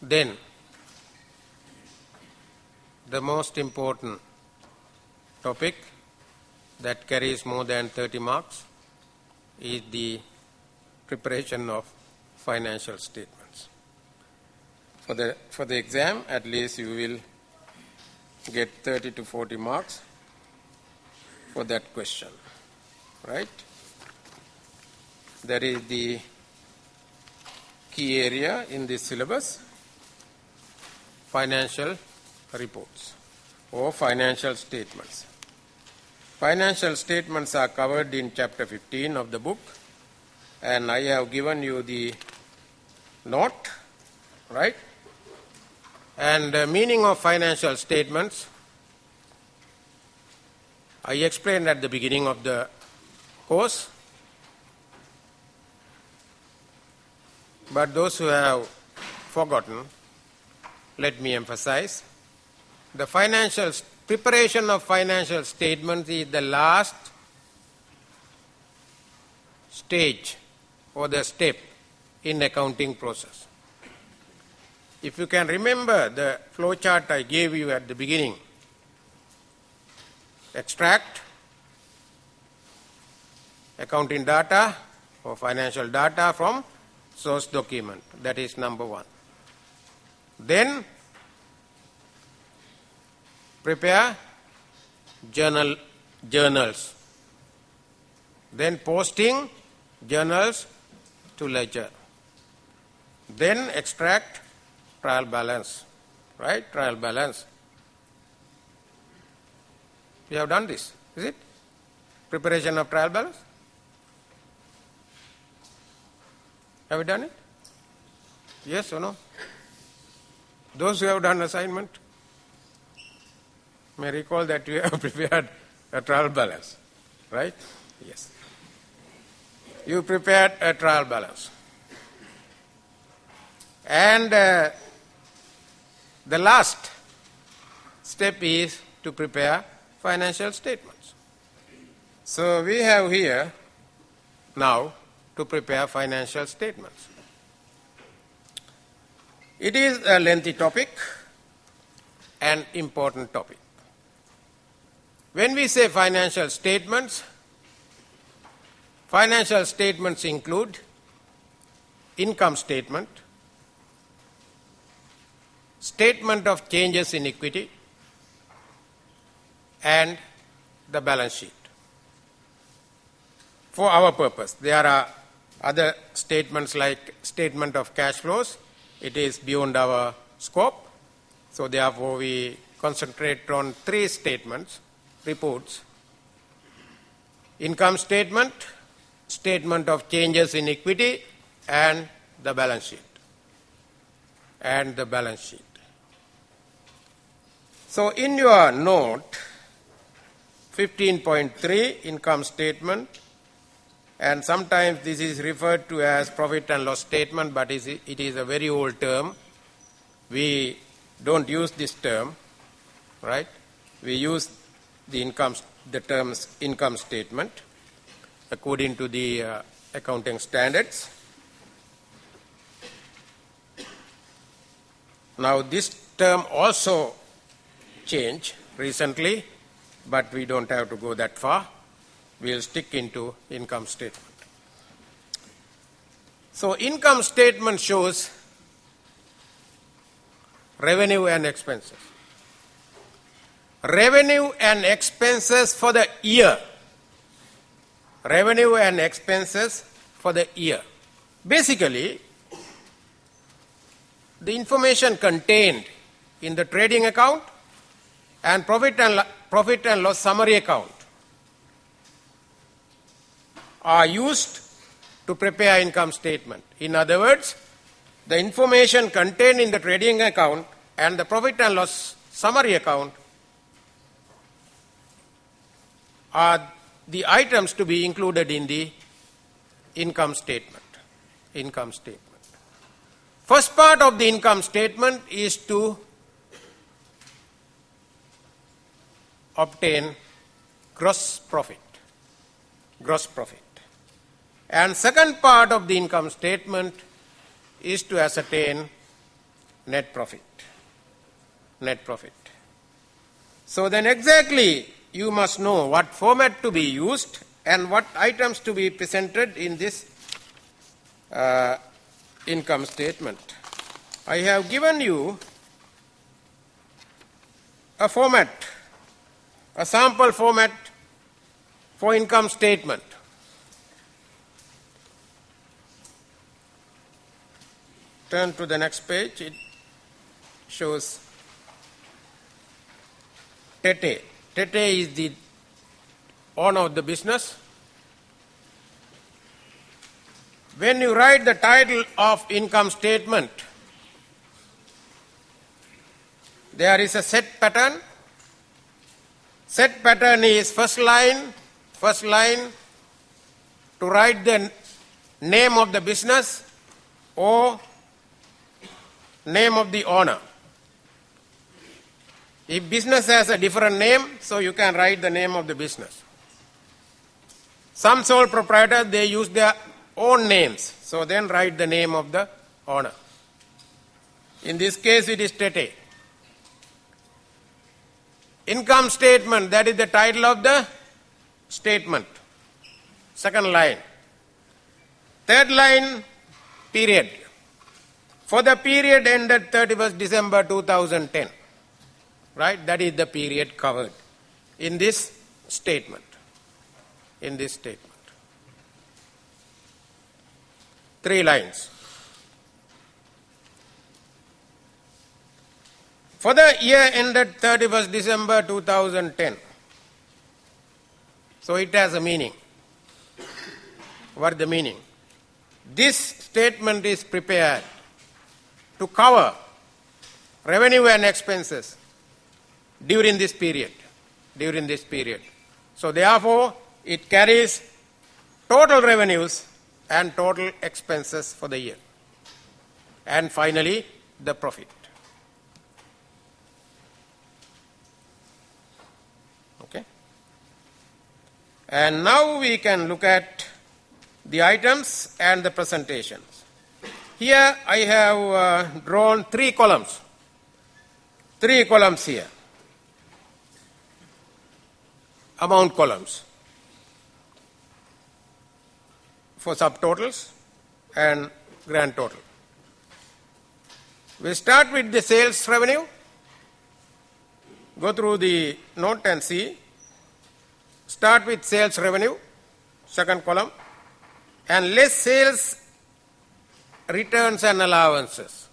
Then, the most important topic that carries more than 30 marks is the preparation of financial statements. For the exam, at least you will get 30 to 40 marks for that question, right? That is the key area in this syllabus, financial reports or financial statements. Financial statements are covered in chapter 15 of the book, and I have given you the note, right? And the meaning of financial statements, I explained at the beginning of the course, but those who have forgotten, let me emphasize. The preparation of financial statements is the last stage or the step in accounting process. If you can remember the flow chart I gave you at the beginning, extract accounting data or financial data from source document, that is number one. Then prepare journals. Then posting journals to ledger. Then extract trial balance, right? Trial balance. We have done this, is it? Preparation of trial balance. Have we done it? Yes or no? Those who have done assignment may recall that you have prepared a trial balance, right? Yes. You prepared a trial balance. And the last step is to prepare financial statements. So we have here now to prepare financial statements. It is a lengthy topic and important topic. When we say financial statements include income statement, statement of changes in equity, and the balance sheet. For our purpose, there are other statements like statement of cash flows. It is beyond our scope. So therefore we concentrate on three statements, reports: income statement, statement of changes in equity, and the balance sheet. So in your note, 15.3, income statement, and sometimes this is referred to as profit and loss statement, but it is a very old term. We don't use this term, right? We use the terms income statement according to the accounting standards. Now this term also changed recently, but we don't have to go that far. We'll stick into income statement. So income statement shows revenue and expenses. Revenue and expenses for the year. Revenue and expenses for the year. Basically, the information contained in the trading account and profit and loss summary account are used to prepare income statement. In other words, the information contained in the trading account and the profit and loss summary account are the items to be included in the income statement. First part of the income statement is to obtain gross profit. And second part of the income statement is to ascertain net profit. Net profit. So then exactly you must know what format to be used and what items to be presented in this income statement. I have given you a format, a sample format for income statement. Turn to the next page. It shows Tete. Tete is the owner of the business. When you write the title of income statement, there is a set pattern. Set pattern is first line to write the name of the business or name of the owner. If business has a different name, so you can write the name of the business. Some sole proprietors, they use their own names, so then write the name of the owner. In this case, it is Tete. Income statement, that is the title of the statement. Second line. Third line, period. For the period ended 31st December 2010. Right? That is the period covered in this statement. In this statement. 3 lines. For the year ended 31st December 2010. So it has a meaning. What is the meaning? This statement is prepared to cover revenue and expenses during this period. So therefore, it carries total revenues and total expenses for the year. And finally, the profit. Okay. And now we can look at the items and the presentations. Here I have drawn 3 columns. 3 columns here. Amount columns for subtotals and grand total. We start with the sales revenue. Go through the note and see. Start with sales revenue, second column, and less sales returns and allowances.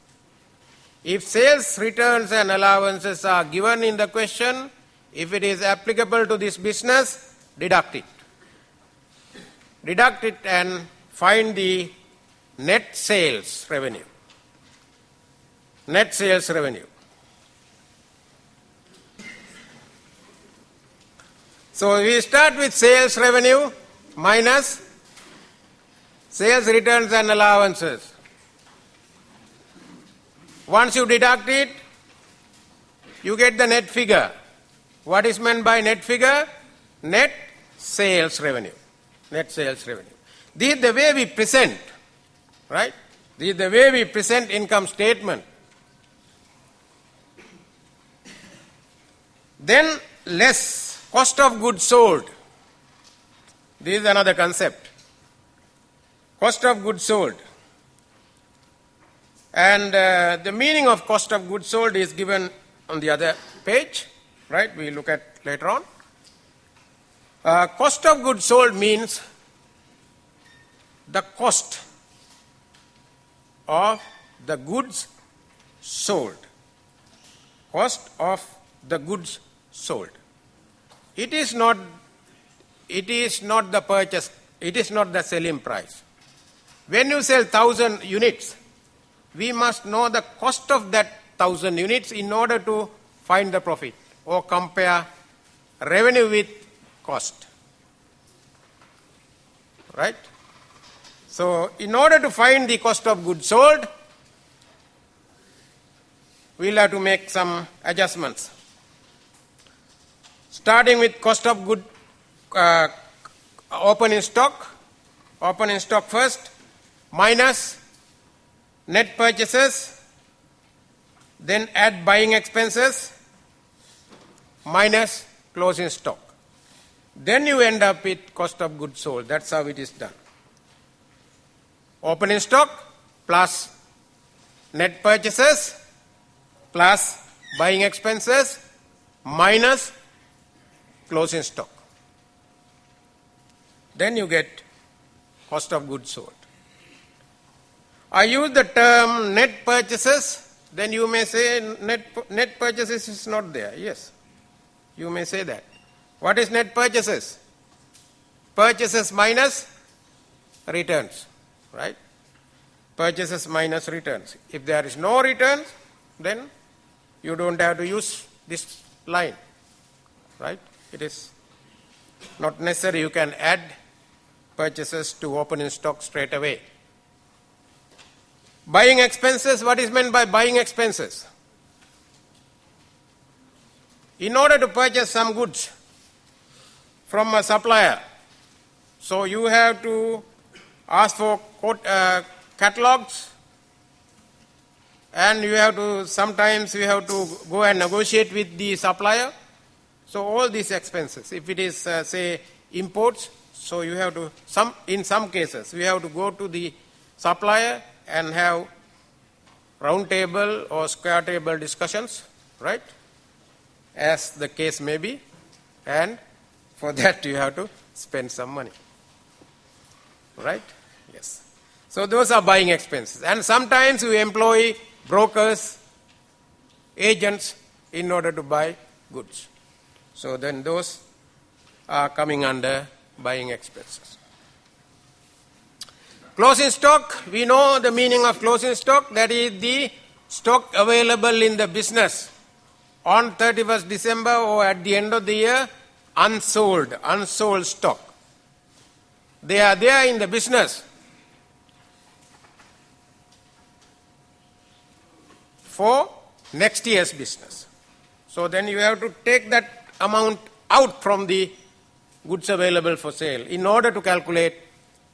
If sales returns and allowances are given in the question, if it is applicable to this business, deduct it. Deduct it and find the net sales revenue. Net sales revenue. So we start with sales revenue minus sales returns and allowances. Once you deduct it, you get the net figure. What is meant by net figure? Net sales revenue. Net sales revenue. This is the way we present, right? This is the way we present income statement. Then less cost of goods sold. This is another concept. Cost of goods sold. And the meaning of cost of goods sold is given on the other page. Right, we look at later on. Cost of goods sold means the cost of the goods sold. Cost of the goods sold. It is not the purchase, it is not the selling price. When you sell 1,000 units, we must know the cost of that 1,000 units in order to find the profit, or compare revenue with cost. Right? So, in order to find the cost of goods sold, we will have to make some adjustments. Starting with cost of good opening stock first, minus net purchases then add buying expenses minus closing stock. Then you end up with cost of goods sold. That's how it is done. Opening stock plus net purchases plus buying expenses minus closing stock. Then you get cost of goods sold. I use the term net purchases, then you may say net purchases is not there. Yes, you may say that. What is net purchases? Purchases minus returns, right? Purchases minus returns. If there is no returns, then you don't have to use this line, right? It is not necessary. You can add purchases to opening stock straight away. Buying expenses, what is meant by buying expenses? In order to purchase some goods from a supplier, so you have to ask for catalogs, and sometimes you have to go and negotiate with the supplier. So all these expenses, if it is say imports, so you have to, in some cases, we have to go to the supplier and have round table or square table discussions, right? As the case may be. And for that you have to spend some money, right? Yes. So those are buying expenses. And sometimes we employ brokers, agents in order to buy goods. So then those are coming under buying expenses. Closing stock, we know the meaning of closing stock. That is the stock available in the business on 31st December or at the end of the year, unsold stock. They are there in the business for next year's business. So then you have to take that amount out from the goods available for sale in order to calculate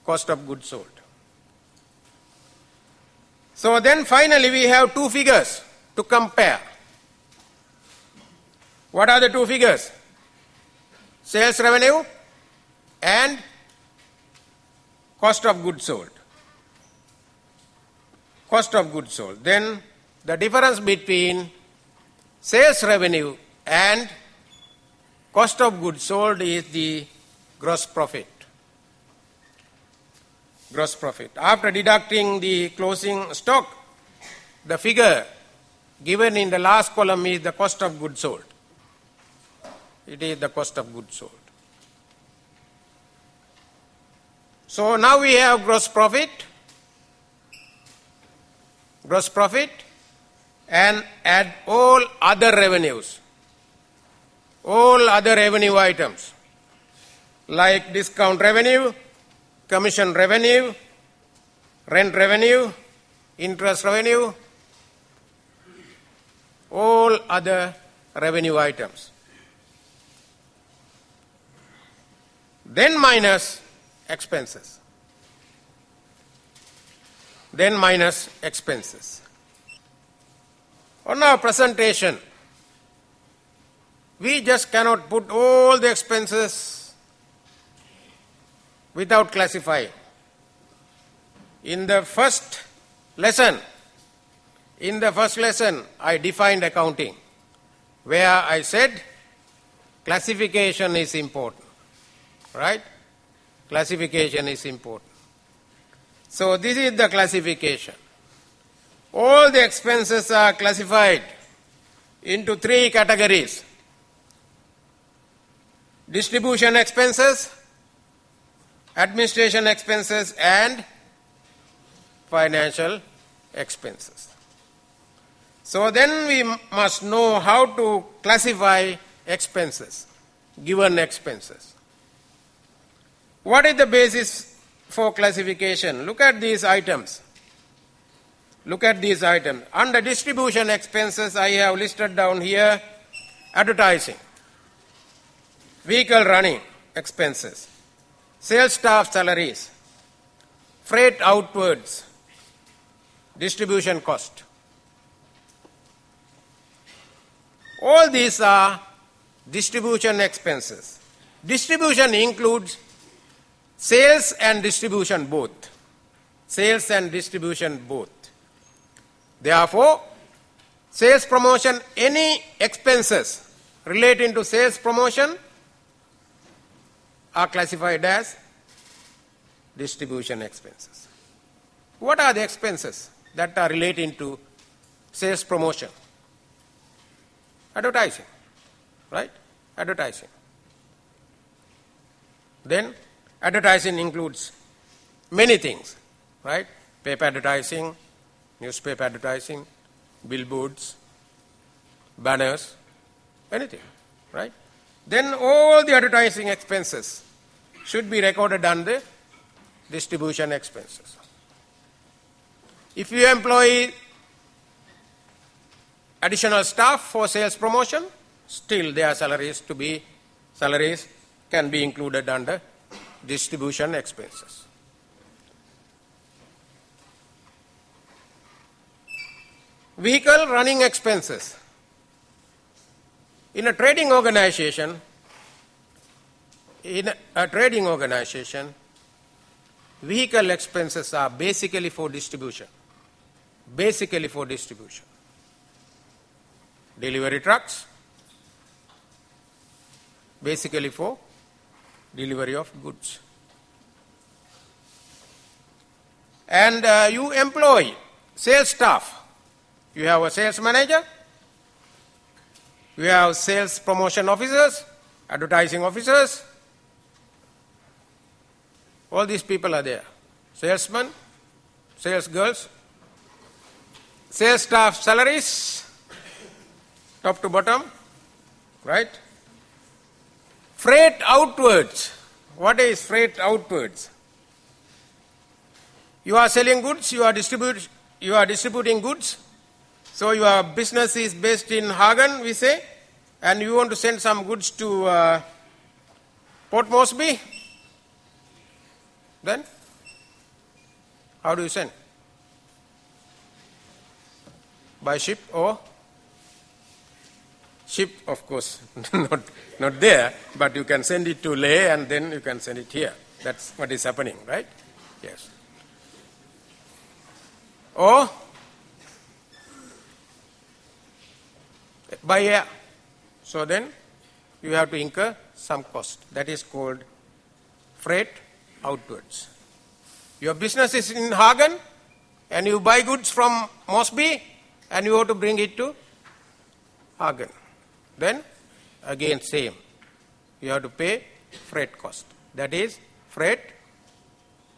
cost of goods sold. So then finally we have two figures to compare. What are the two figures? Sales revenue and cost of goods sold. Cost of goods sold. Then the difference between sales revenue and cost of goods sold is the gross profit. Gross profit. After deducting the closing stock, the figure given in the last column is the cost of goods sold. It is the cost of goods sold. So now we have gross profit, and add all other revenues, all other revenue items like discount revenue, commission revenue, rent revenue, interest revenue, all other revenue items. Then minus expenses. Then minus expenses. On our presentation, we just cannot put all the expenses without classifying. In the first lesson, I defined accounting, where I said classification is important, right? Classification is important. So this is the classification. All the expenses are classified into three categories: distribution expenses, administration expenses, and financial expenses. So then we must know how to classify expenses, given expenses. What is the basis for classification? Look at these items. Under distribution expenses, I have listed down here advertising, vehicle running expenses, sales staff salaries, freight outwards, distribution cost. All these are distribution expenses. Distribution includes sales and distribution both. Sales and distribution both. Therefore, sales promotion, any expenses relating to sales promotion are classified as distribution expenses. What are the expenses that are relating to sales promotion? Advertising, right? Advertising. Then advertising includes many things, right? Paper advertising, newspaper advertising, billboards, banners, anything, right? Then all the advertising expenses should be recorded under distribution expenses. If you employ additional staff for sales promotion, still their salaries can be included under distribution expenses. Vehicle running expenses. In a trading organization, vehicle expenses are basically for distribution. Delivery trucks, basically for delivery of goods. And you employ sales staff. You have a sales manager, you have sales promotion officers, advertising officers. All these people are there. Salesmen, sales girls, sales staff salaries, top to bottom, right? Freight outwards. What is freight outwards? You are selling goods, you are distributing goods. So your business is based in Hagen, we say, and you want to send some goods to Port Moresby. Then, how do you send? By ship or? Ship, of course, not there, but you can send it to Leh and then you can send it here. That's what is happening, right? Yes. Or by air. So then you have to incur some cost. That is called freight outwards. Your business is in Hagen and you buy goods from Moresby and you have to bring it to Hagen. Then again same. You have to pay freight cost. That is freight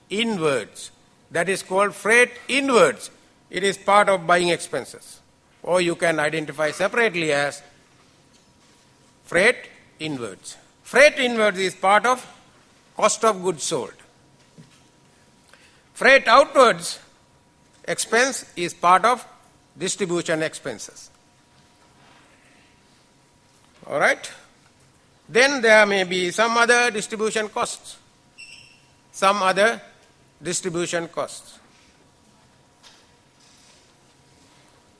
inwards. That is called freight inwards. It is part of buying expenses. Or you can identify separately as freight inwards. Freight inwards is part of cost of goods sold. Freight outwards expense is part of distribution expenses. All right? Then there may be some other distribution costs.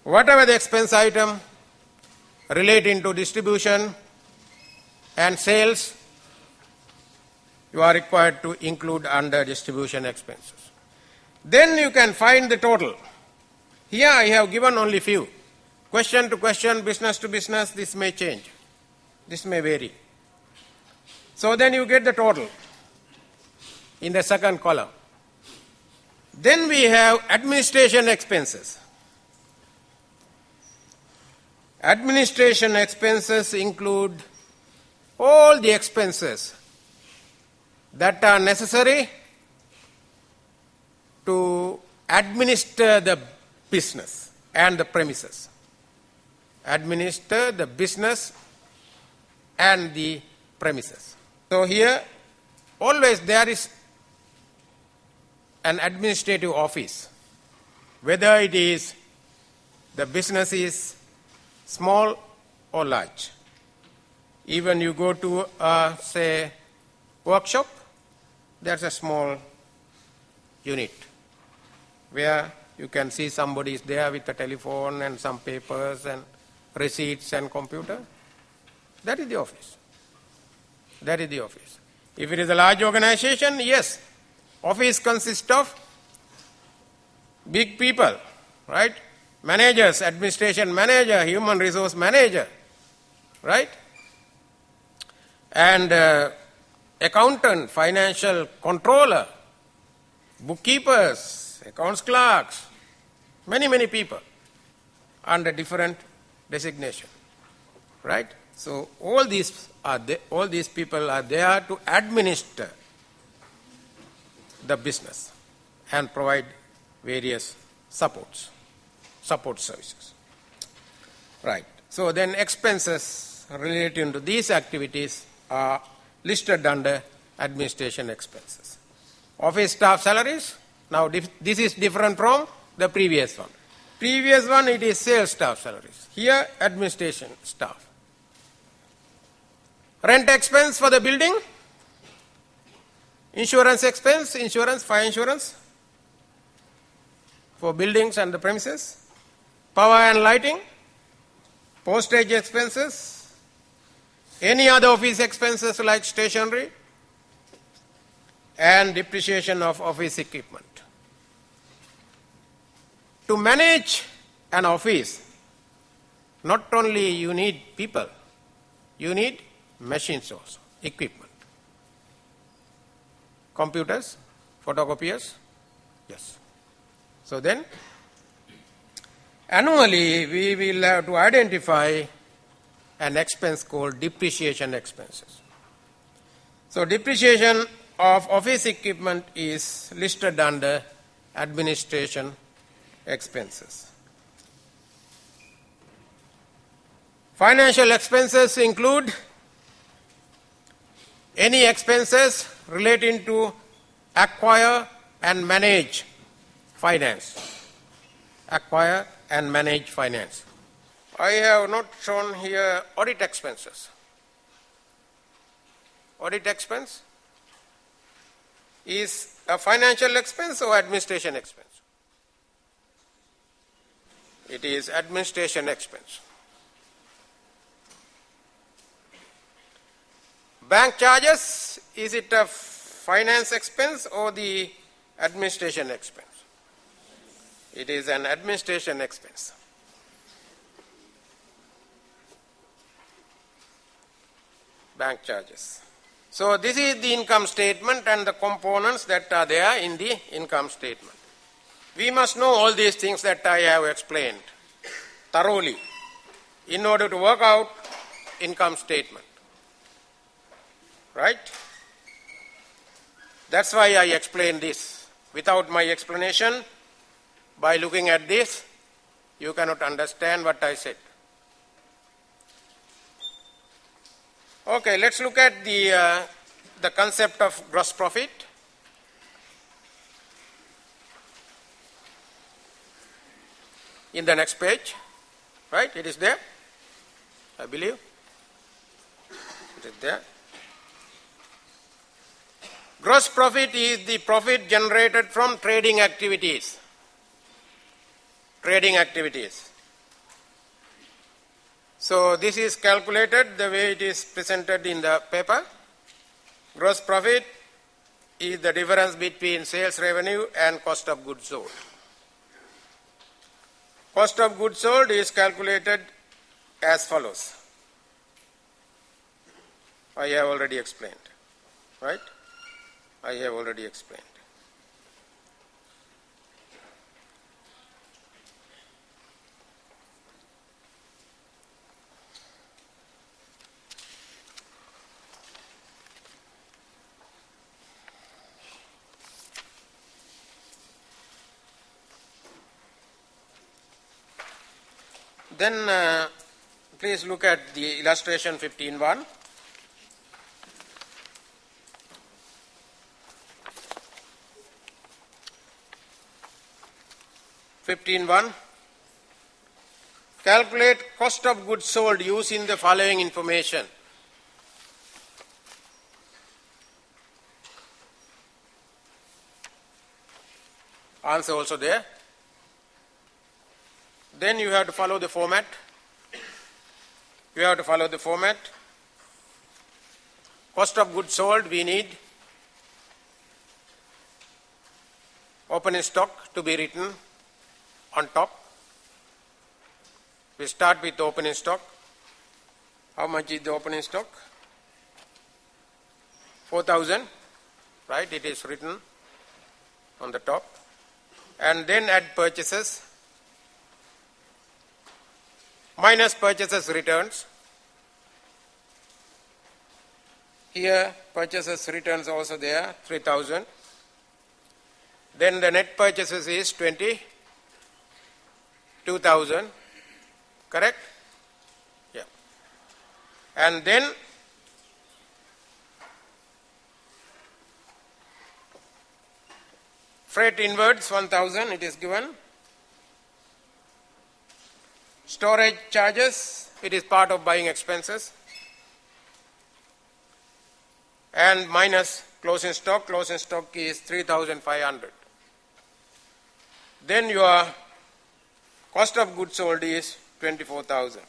Whatever the expense item relating to distribution and sales, you are required to include under distribution expenses. Then you can find the total. Here I have given only few. Question to question, business to business, this may change. This may vary. So then you get the total in the second column. Then we have administration expenses. Administration expenses include all the expenses that are necessary to administer the business and the premises. Administer the business and the premises. So here always there is an administrative office, whether it is the business is small or large. Even you go to say workshop, there's a small unit where you can see somebody is there with a telephone and some papers and receipts and computer. That is the office. That is the office. If it is a large organization, yes, office consists of big people, right? Managers, administration manager, human resource manager, right? And accountant, financial controller, bookkeepers, accounts clerks, many people under different designation, right? So all these people are there to administer the business and provide various support services, right? So then expenses relating to these activities are listed under administration expenses. Office staff salaries, now this is different from the previous one. Previous one, it is sales staff salaries. Here, administration staff. Rent expense for the building, insurance expense, fire insurance for buildings and the premises, power and lighting, postage expenses, any other office expenses like stationery, and depreciation of office equipment. To manage an office, not only you need people, you need machines also, equipment. Computers, photocopiers, yes. So then, annually we will have to identify an expense called depreciation expenses. So depreciation of office equipment is listed under administration expenses. Financial expenses include any expenses relating to acquire and manage finance. Acquire and manage finance. I have not shown here audit expenses. Audit expense is a financial expense or administration expense? It is administration expense. Bank charges, is it a finance expense or the administration expense? It is an administration expense. Bank charges. So this is the income statement and the components that are there in the income statement. We must know all these things that I have explained thoroughly in order to work out income statement. Right? That's why I explained this. Without my explanation, by looking at this, you cannot understand what I said. Okay, let's look at the concept of gross profit. In the next page, right? It is there, I believe. It is there. Gross profit is the profit generated from trading activities. Trading activities. So this is calculated the way it is presented in the paper. Gross profit is the difference between sales revenue and cost of goods sold. Cost of goods sold is calculated as follows. I have already explained, right? I have already explained. Then please look at the illustration 15.1. Calculate cost of goods sold using the following information. Answer also there. Then you have to follow the format. You have to follow the format. Cost of goods sold, we need opening stock to be written on top. We start with opening stock. How much is the opening stock? 4,000, right? It is written on the top. And then add purchases minus purchases returns. Here purchases returns also there, 3,000. Then the net purchases is 22,000, correct? Yeah. And then freight inwards 1,000, it is given. Storage charges, it is part of buying expenses. And minus closing stock is 3,500. Then your cost of goods sold is 24,000.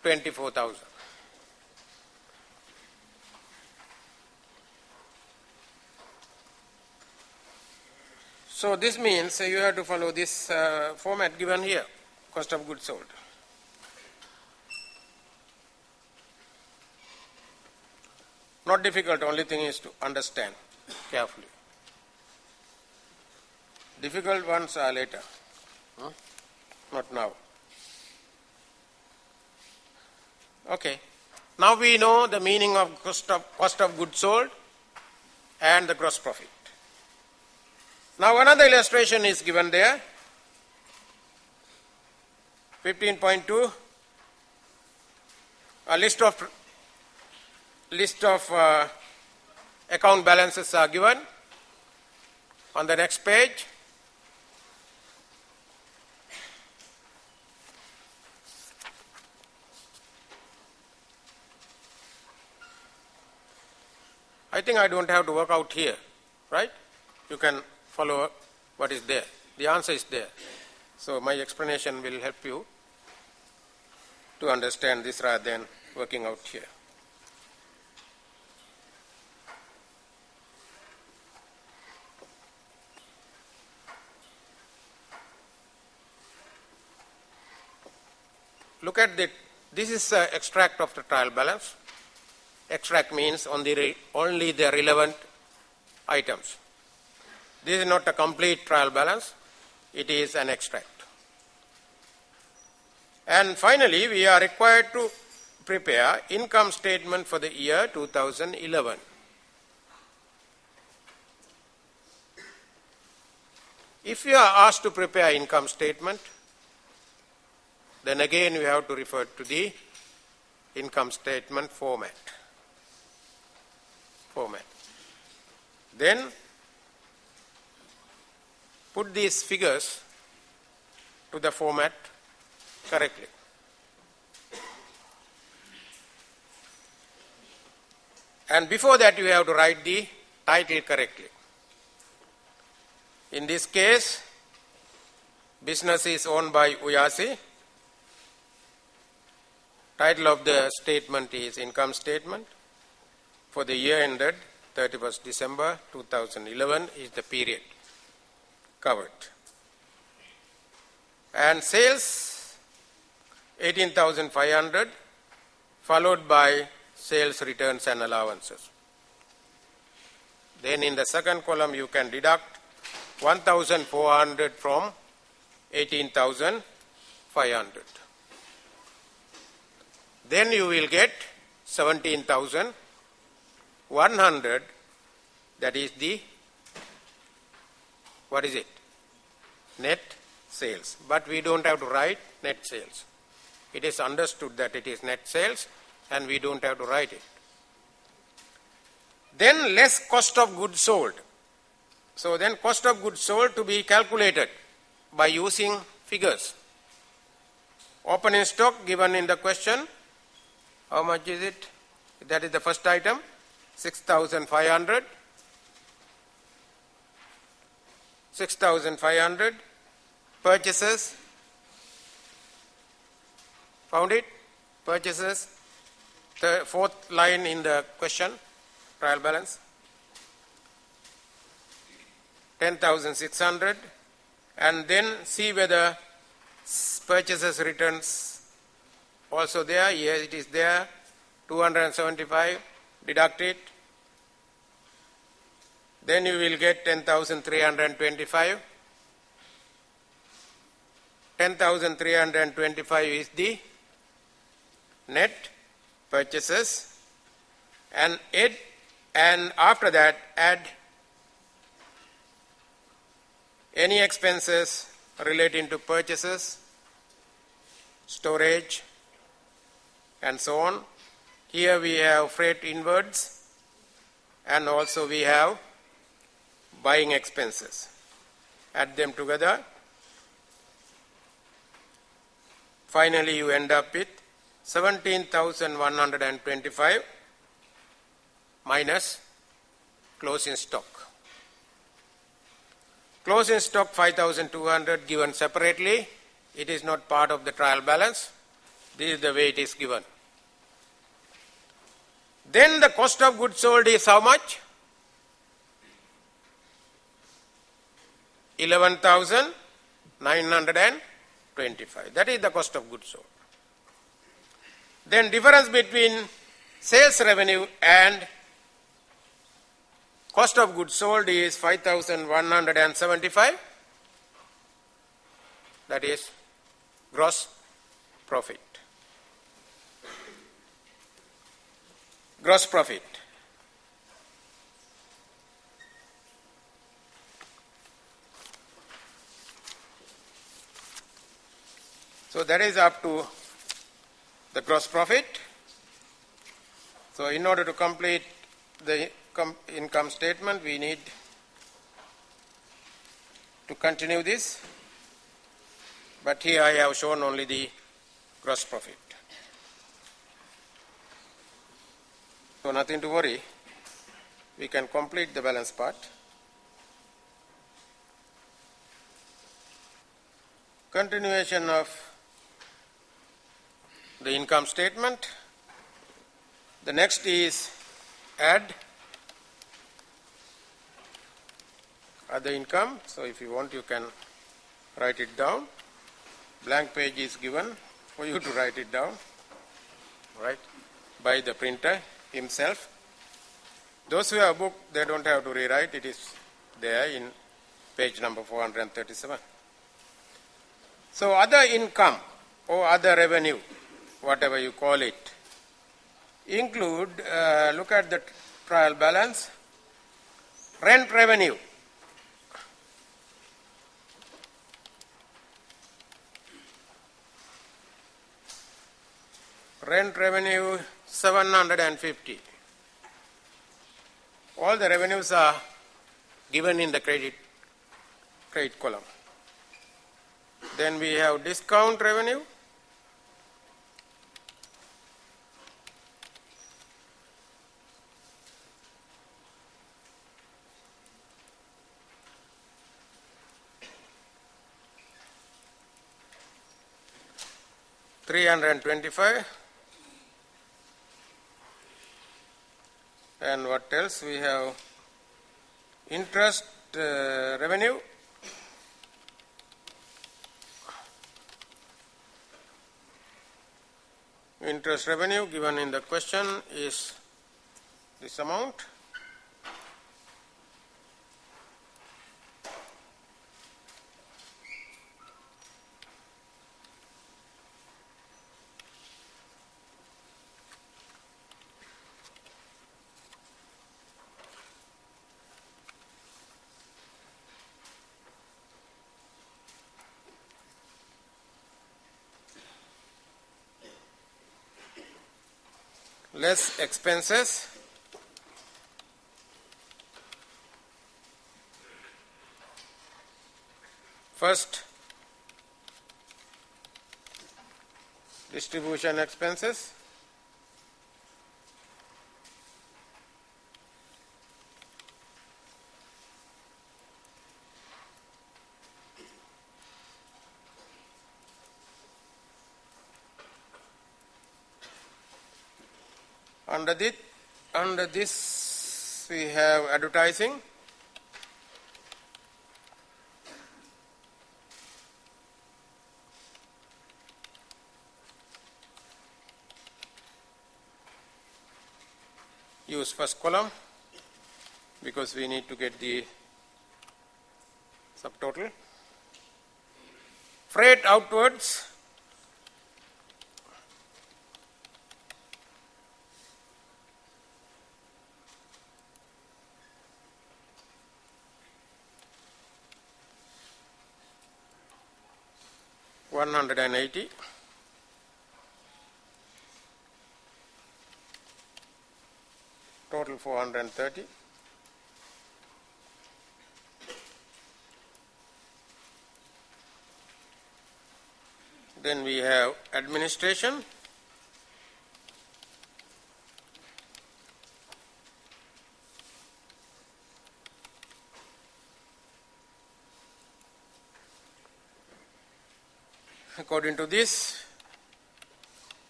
24,000. So this means you have to follow this format given here, cost of goods sold. Not difficult, only thing is to understand carefully. Difficult ones are later, not now. Okay. Now we know the meaning of cost of goods sold and the gross profit. Now another illustration is given there. 15.2. A list of account balances are given on the next page. I think I don't have to work out here, right? You can follow what is there. The answer is there. So my explanation will help you to understand this rather than working out here. Look at this is an extract of the trial balance. Extract means only the relevant items. This is not a complete trial balance, it is an extract. And finally, we are required to prepare income statement for the year 2011. If you are asked to prepare income statement, then again we have to refer to the income statement format. Then put these figures to the format correctly. And before that you have to write the title correctly. In this case, business is owned by Uyasi. Title of the statement is income statement. For the year ended 31st December 2011 is the period covered. And sales 18,500 followed by sales returns and allowances. Then in the second column you can deduct 1,400 from 18,500. Then you will get 17,100, that is the, what is it? Net sales. But we don't have to write net sales. It is understood that it is net sales and we don't have to write it. Then less cost of goods sold. So then cost of goods sold to be calculated by using figures. Opening stock given in the question. How much is it? That is the first item, 6,500. 6,500. Purchases, Found it? Purchases, the fourth line in the question, trial balance. 10,600, and then see whether purchases returns also there. Yes, it is there. 275, deduct it. Then you will get 10,325. 10,325 is the net purchases, and after that add any expenses relating to purchases, storage, and so on. Here we have freight inwards, and also we have buying expenses. Add them together. Finally, you end up with 17,125 minus closing stock. Closing stock 5,200 given separately. It is not part of the trial balance. This is the way it is given. Then the cost of goods sold is how much? 11,925. That is the cost of goods sold. Then difference between sales revenue and cost of goods sold is 5,175. That is gross profit. Gross profit. So that is up to the gross profit. So in order to complete the income statement, we need to continue this. But here I have shown only the gross profit. So nothing to worry. We can complete the balance part. Continuation of the income statement. The next is add other income. So if you want, you can write it down. Blank page is given for you to write it down, right, by the printer himself. Those who have a book, they don't have to rewrite. It is there in page number 437. So other income or other revenue, whatever you call it, include, look at the trial balance, rent revenue. Rent revenue 750. All the revenues are given in the credit column. Then we have discount revenue. $325. And what else? We have interest revenue. Interest revenue given in the question is this amount. Less expenses. First, distribution expenses. Under this we have advertising. Use first column because we need to get the subtotal. Freight outwards, $180. Total 430. Then we have administration. According to this,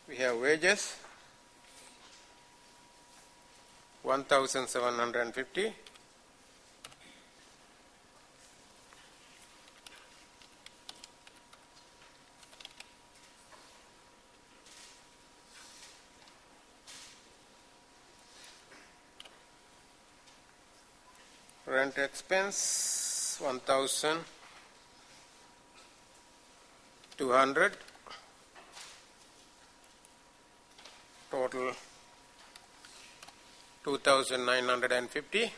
we have wages 1,750. Rent expense 1,200. Total 2,950.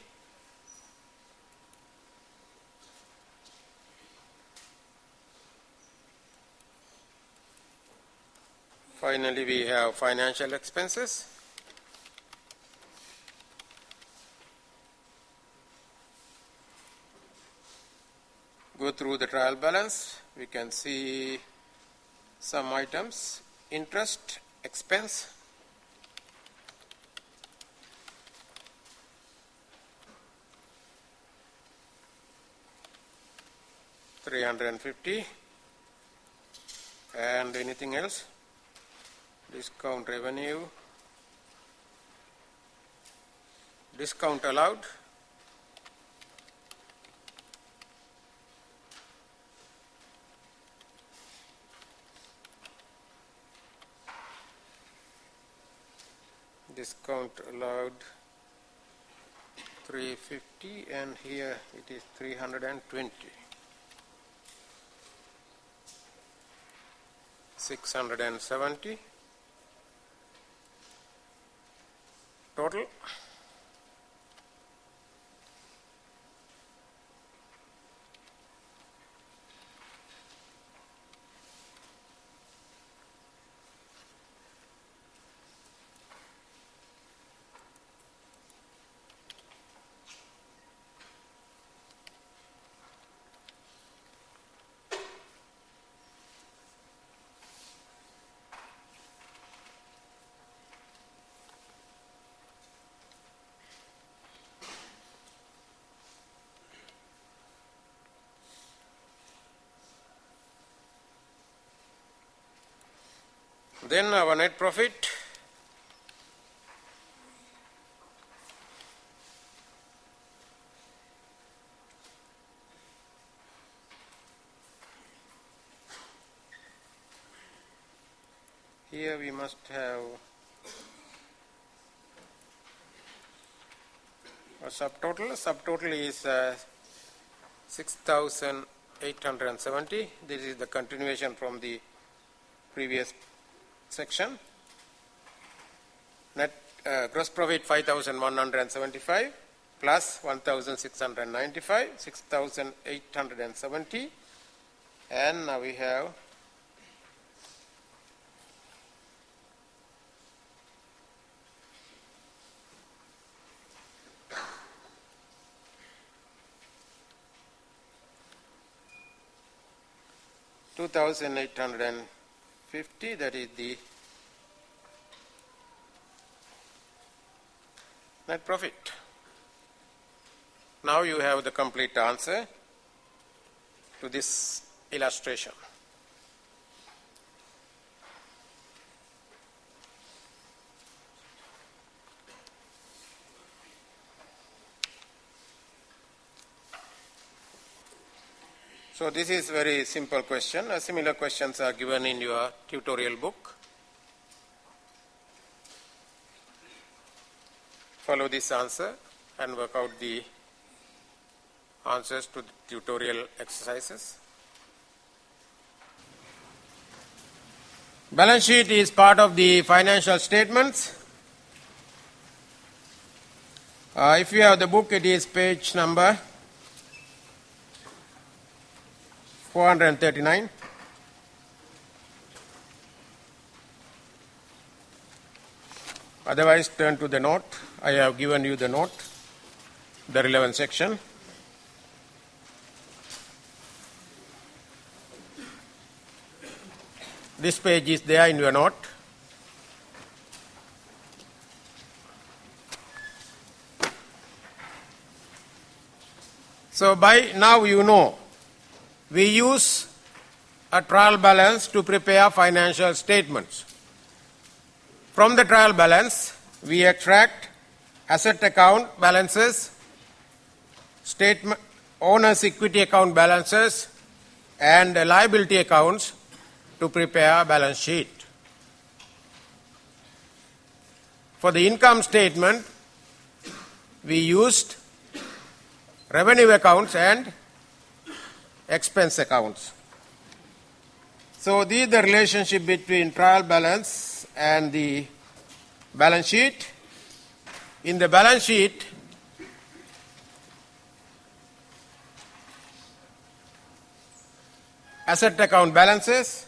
Finally, we have financial expenses. Go through the trial balance. We can see some items. Interest expense, $350, and anything else? Discount revenue, discount allowed, discount allowed 350, and here it is 320. 670 total. Then our net profit, here we must have a subtotal. Subtotal is 6,870. This is the continuation from the previous section. Net gross profit 5,175 plus 1,695, 6,870, and now we have $2,850, that is the net profit. Now you have the complete answer to this illustration. So this is very simple question. Similar questions are given in your tutorial book. Follow this answer and work out the answers to the tutorial exercises. Balance sheet is part of the financial statements. If you have the book, it is page number 439. Otherwise, turn to the note. I have given you the note, the relevant section. This page is there in your note. So by now you know, we use a trial balance to prepare financial statements. From the trial balance, we extract asset account balances, statement, owner's equity account balances, and liability accounts to prepare a balance sheet. For the income statement, we used revenue accounts and expense accounts. So this is the relationship between trial balance and the balance sheet. In the balance sheet, asset account balances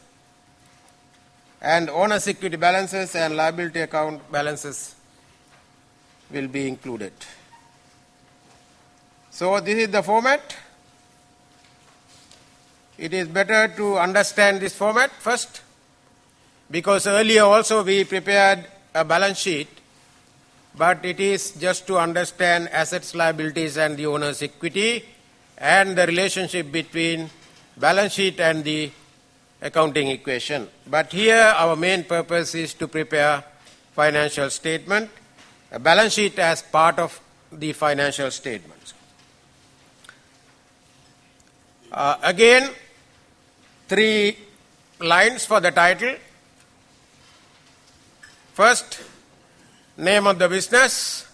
and owner's equity balances and liability account balances will be included. So this is the format. It is better to understand this format first, because earlier also we prepared a balance sheet, but it is just to understand assets, liabilities and the owner's equity and the relationship between balance sheet and the accounting equation. But here our main purpose is to prepare financial statement, a balance sheet as part of the financial statements. Again, 3 lines for the title. First, name of the business.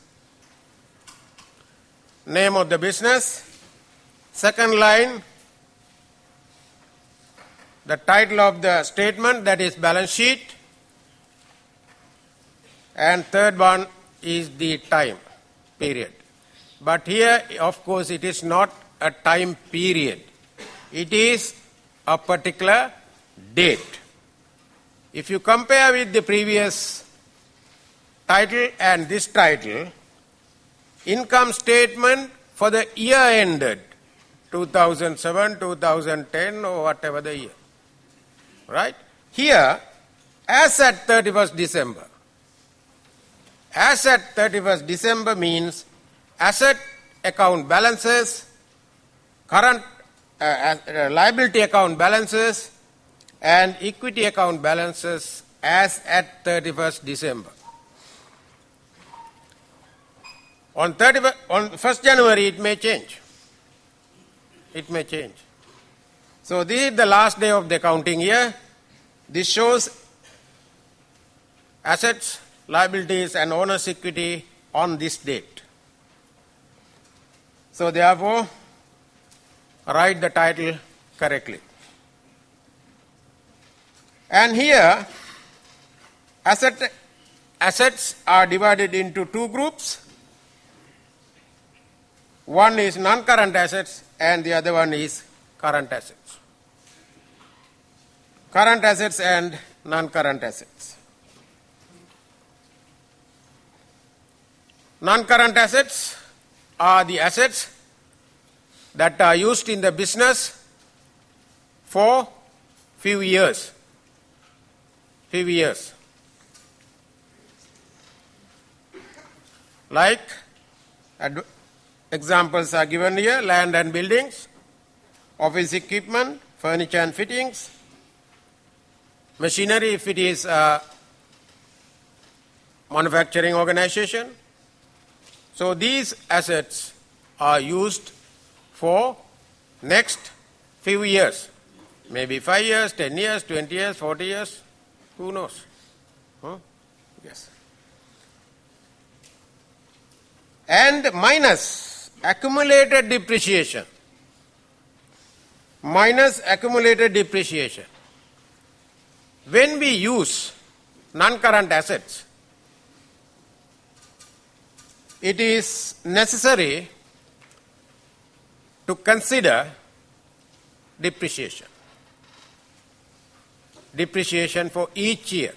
Name of the business. Second line, the title of the statement, that is balance sheet. And third one is the time period. But here, of course, it is not a time period. It is a particular date. If you compare with the previous title and this title, income statement for the year ended 2007, 2010 or whatever the year. Right? Here, as at 31st December. As at 31st December means asset account balances, current liability account balances and equity account balances as at 31st December. On 1st January it may change. It may change. So this is the last day of the accounting year. This shows assets, liabilities and owner's equity on this date. So therefore, write the title correctly. And here, assets are divided into 2 groups. One is non-current assets and the other one is current assets. Current assets and non-current assets. Non-current assets are the assets that are used in the business for few years. Like examples are given here: land and buildings, office equipment, furniture and fittings, machinery if it is a manufacturing organization. So these assets are used for next few years. Maybe 5 years, 10 years, 20 years, 40 years, who knows? Huh? Yes. And minus accumulated depreciation. Minus accumulated depreciation. When we use non-current assets, it is necessary to consider depreciation. Depreciation for each year.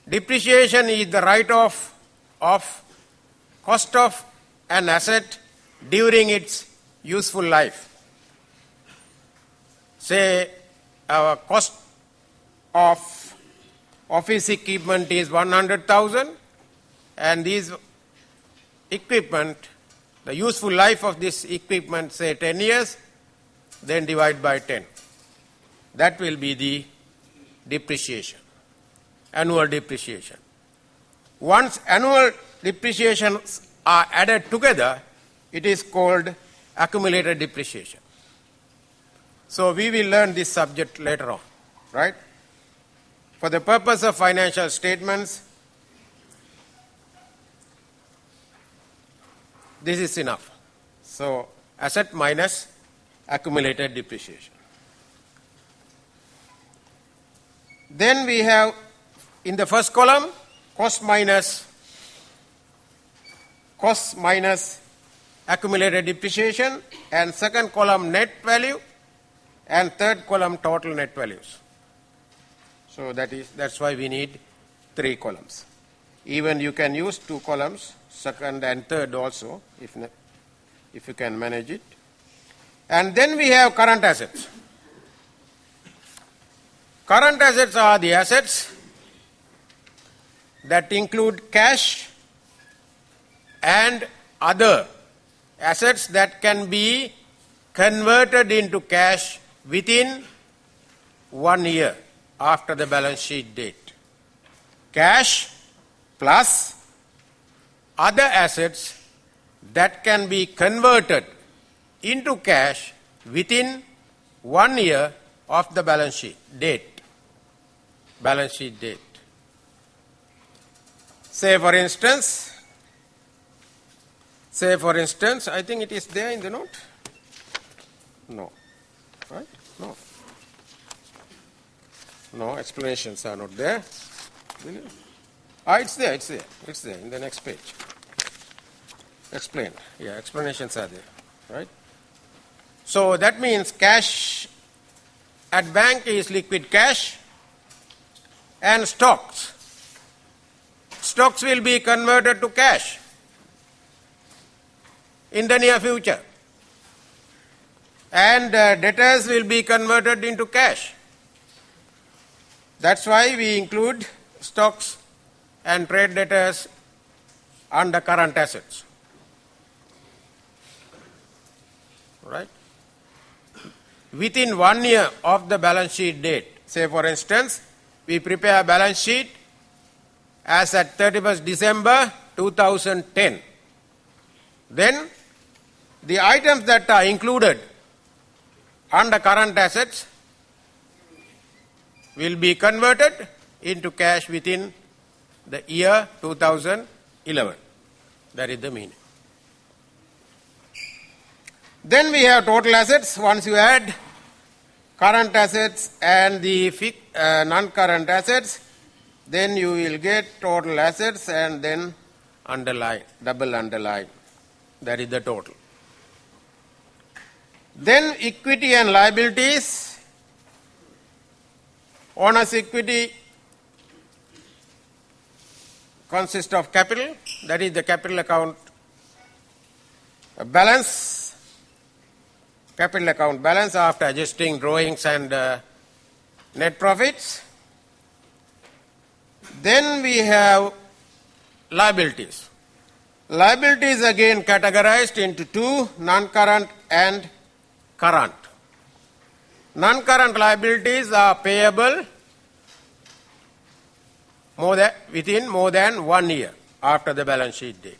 Depreciation is the write-off of cost of an asset during its useful life. Say our cost of office equipment is 100,000 and these equipment, the useful life of this equipment, say 10 years, then divide by 10. That will be the depreciation, annual depreciation. Once annual depreciations are added together, it is called accumulated depreciation. So we will learn this subject later on, right? For the purpose of financial statements, this is enough. So asset minus accumulated depreciation. Then we have in the first column cost minus accumulated depreciation, and second column net value, and third column total net values. So that's why we need 3 columns. Even you can use 2 columns, second and third also, if you can manage it. And then we have current assets. Current assets are the assets that include cash and other assets that can be converted into cash within 1 year after the balance sheet date. Cash plus other assets that can be converted into cash within 1 year of the balance sheet date. Balance sheet date. Say for instance, I think it is there in the note. No. Right? No. No, explanations are not there. It's there in the next page. Explained. Yeah, explanations are there. Right? So that means cash at bank is liquid cash and stocks. Stocks will be converted to cash in the near future. And debtors will be converted into cash. That's why we include stocks and trade debtors under current assets. Right? Within 1 year of the balance sheet date, say for instance, we prepare a balance sheet as at 31st December 2010. Then the items that are included under current assets will be converted into cash within the year 2011. That is the meaning. Then we have total assets. Once you add current assets and the non-current assets, then you will get total assets and then underline, double underline. That is the total. Then equity and liabilities. Owner's equity consists of capital, that is the capital account balance. Capital account balance after adjusting drawings and net profits. Then we have liabilities. Liabilities again categorized into 2, non-current and current. Non-current liabilities are payable within more than 1 year after the balance sheet date.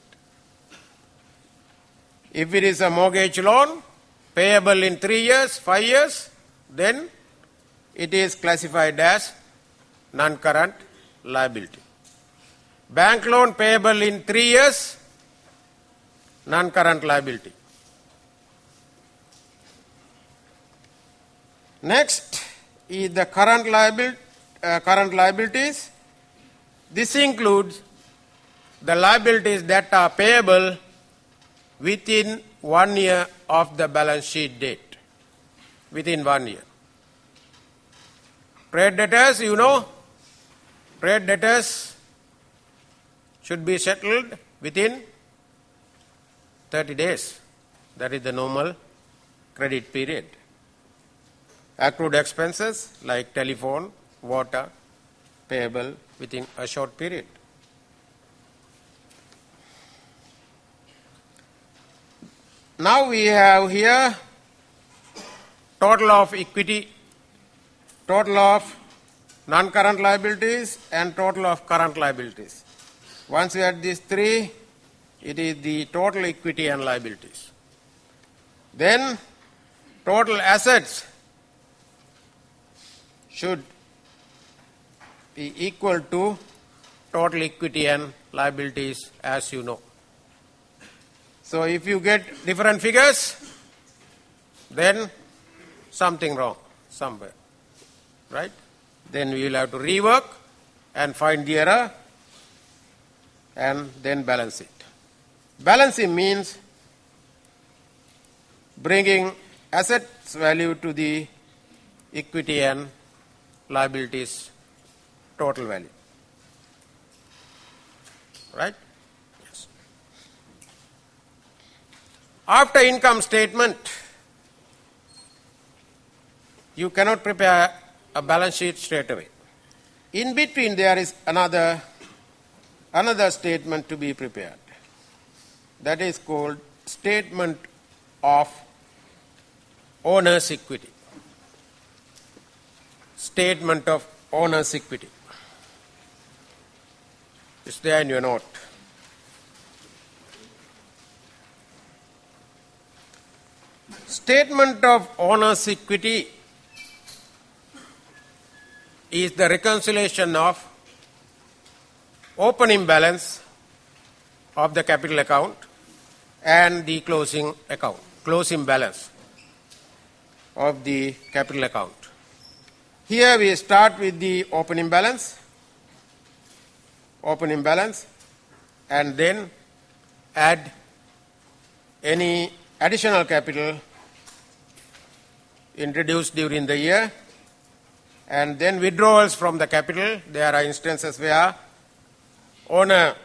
If it is a mortgage loan, payable in 3 years, 5 years, then it is classified as non-current liability. Bank loan payable in 3 years, non-current liability. Next is the current liabilities. This includes the liabilities that are payable within 1 year of the balance sheet date. Within 1 year. Trade debtors, you know, trade debtors should be settled within 30 days. That is the normal credit period. Accrued expenses like telephone, water, payable within a short period. Now we have here total of equity, total of non-current liabilities and total of current liabilities. Once we add these three, it is the total equity and liabilities. Then total assets should be equal to total equity and liabilities, as you know. So if you get different figures, then something wrong somewhere, right? Then we will have to rework and find the error and then balance it. Balancing means bringing assets value to the equity and liabilities total value. Right? Yes. After income statement, you cannot prepare a balance sheet straight away. In between there is another statement to be prepared. That is called statement of owner's equity. Statement of owner's equity. It's there in your note. Statement of owner's equity is the reconciliation of opening balance of the capital account and the closing balance of the capital account. Here we start with the opening balance, and then add any additional capital introduced during the year, and then withdrawals from the capital. There are instances where owner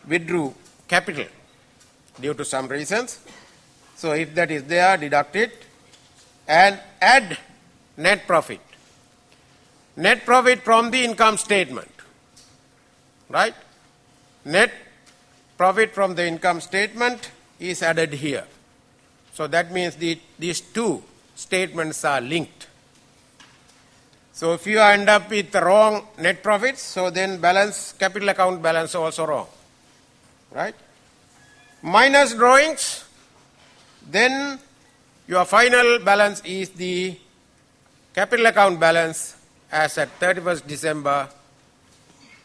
withdrew capital due to some reasons. So if that is there, deduct it and add net profit. Net profit from the income statement. Right? Net profit from the income statement is added here. So that means these two statements are linked. So if you end up with the wrong net profits, so then capital account balance also wrong. Right? Minus drawings, then your final balance is the capital account balance as at 31st December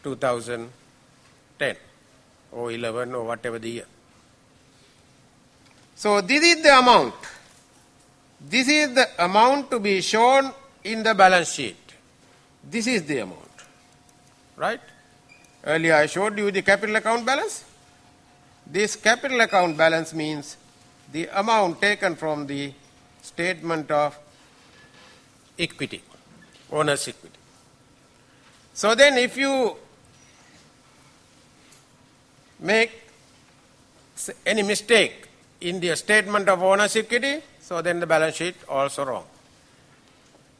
2010 or 11 or whatever the year. So this is the amount. This is the amount to be shown in the balance sheet. This is the amount. Right? Earlier I showed you the capital account balance. This capital account balance means the amount taken from the statement of equity, owner's equity. So then if you make any mistake in the statement of owner's equity, so then the balance sheet also wrong.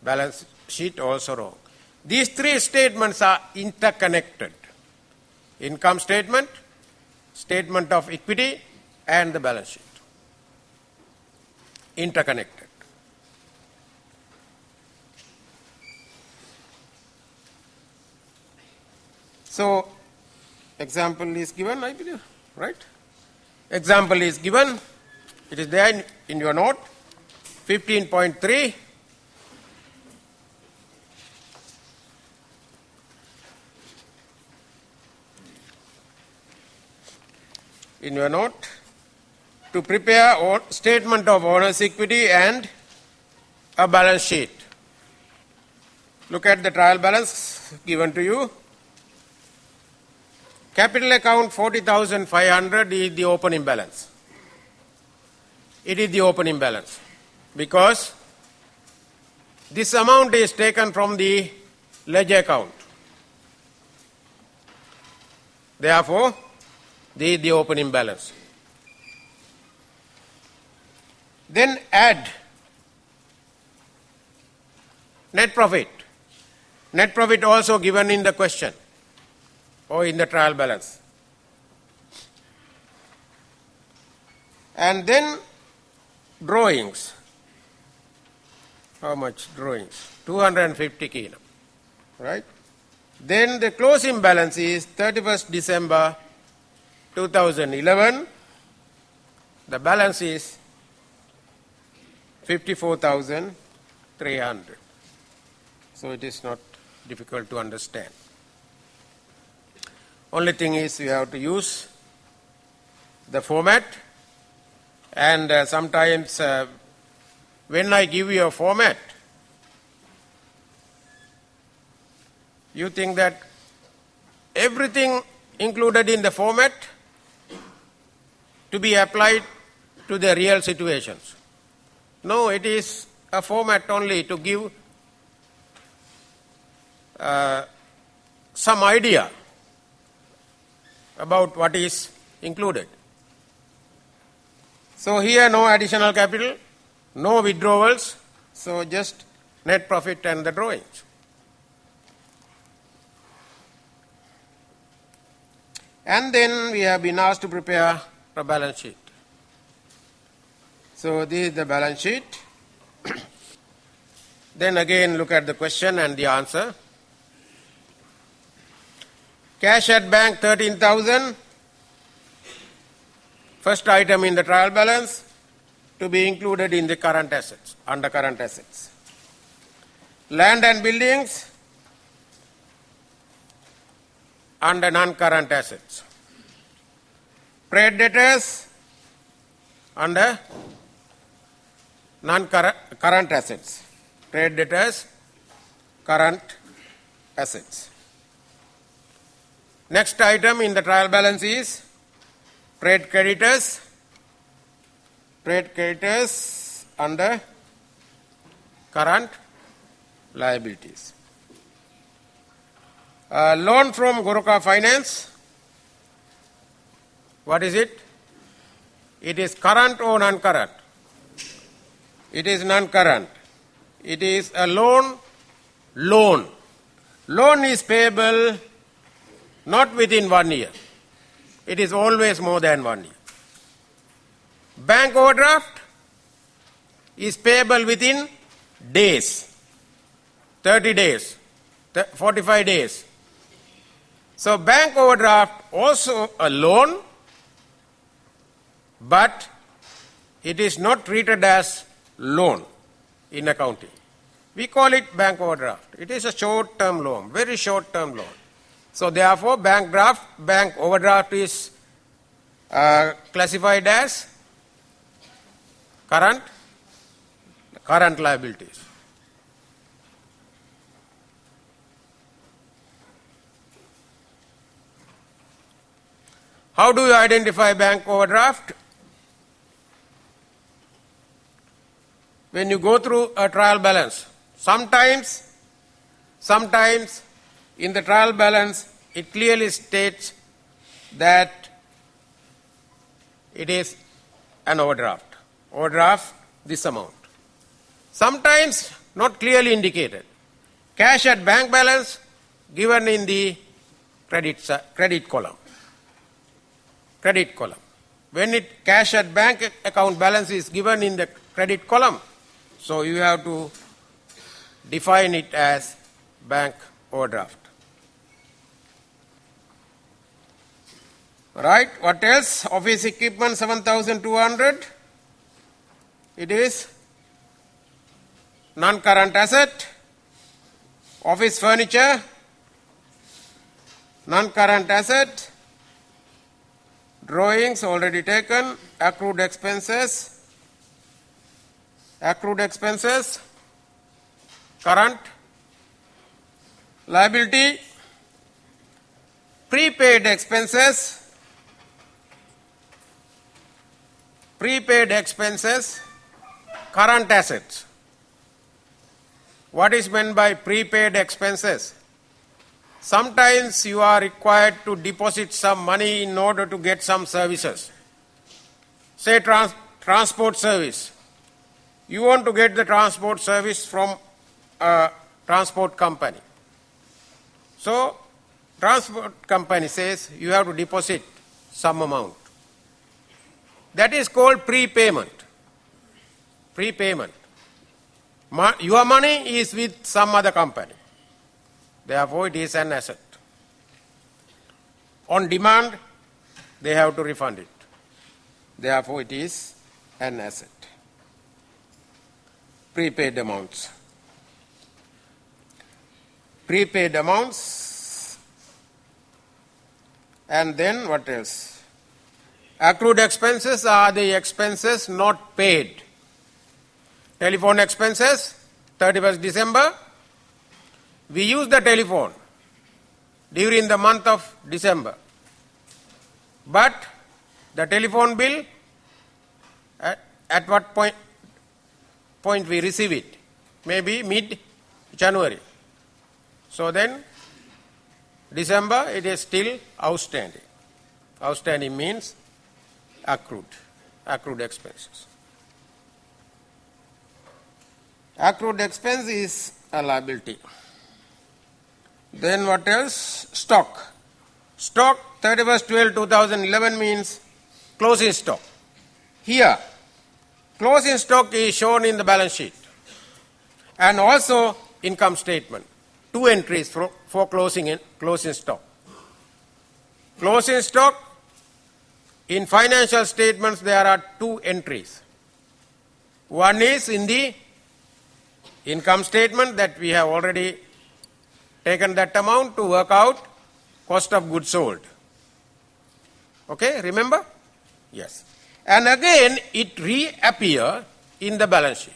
Balance sheet also wrong. These three statements are interconnected. Income statement, statement of equity, and the balance sheet. Interconnected. So, example is given, I believe, right? Example is given. It is there in your note. 15.3. In your note, to prepare a statement of owner's equity and a balance sheet. Look at the trial balance given to you. Capital account 40,500 is the opening balance. It is the opening balance because this amount is taken from the ledger account. Therefore, this is the opening balance. Then add net profit. Net profit also given in the question or in the trial balance. And then drawings. How much drawings? 250 kilo. Right? Then the closing balance is 31st December 2011. The balance is 54,300. So it is not difficult to understand. Only thing is you have to use the format, and sometimes when I give you a format, you think that everything included in the format to be applied to the real situations. No, it is a format only to give some idea about what is included. So here no additional capital, no withdrawals, so just net profit and the drawings. And then we have been asked to prepare a balance sheet. So this is the balance sheet. Then again look at the question and the answer. Cash at bank 13,000. First item in the trial balance to be included in the current assets, under current assets. Land and buildings under non-current assets. Trade debtors under non-current assets. Trade debtors, current assets. Next item in the trial balance is trade creditors. Trade creditors under current liabilities. Loan from Goroka Finance. What is it? It is current or non-current? It is non-current. It is a loan. Loan is payable not within 1 year. It is always more than 1 year. Bank overdraft is payable within days, 30 days, 45 days. So bank overdraft also a loan, but it is not treated as loan in accounting. We call it bank overdraft. It is a short-term loan, very short-term loan. So therefore, bank overdraft is classified as current liabilities. How do you identify bank overdraft? When you go through a trial balance, sometimes in the trial balance it clearly states that it is an overdraft. Overdraft this amount. Sometimes not clearly indicated. Cash at bank balance given in the credit column. Credit column. When cash at bank account balance is given in the credit column, so you have to define it as bank overdraft. Right? What else? Office equipment 7,200. It is non-current asset, office furniture, non-current asset, drawings already taken, accrued expenses, current, liability, prepaid expenses, current assets. What is meant by prepaid expenses? Sometimes you are required to deposit some money in order to get some services. Say transport service. You want to get the transport service from a transport company. So, transport company says you have to deposit some amount. That is called prepayment. Your money is with some other company. Therefore, it is an asset. On demand, they have to refund it. Therefore, it is an asset. Prepaid amounts. And then what else? Accrued expenses are the expenses not paid. Telephone expenses, 31st December. We use the telephone during the month of December. But the telephone bill, at what point we receive it? Maybe mid-January. So then, December, it is still outstanding. Outstanding means accrued expenses. Accrued expense is a liability. Then what else? Stock. Stock 31st/12/2011 means closing stock. Here, closing stock is shown in the balance sheet and also income statement. Two entries for closing stock. Closing stock, in financial statements there are two entries. One is in the income statement that we have already taken that amount to work out cost of goods sold. Okay, remember? Yes. And again, it reappears in the balance sheet.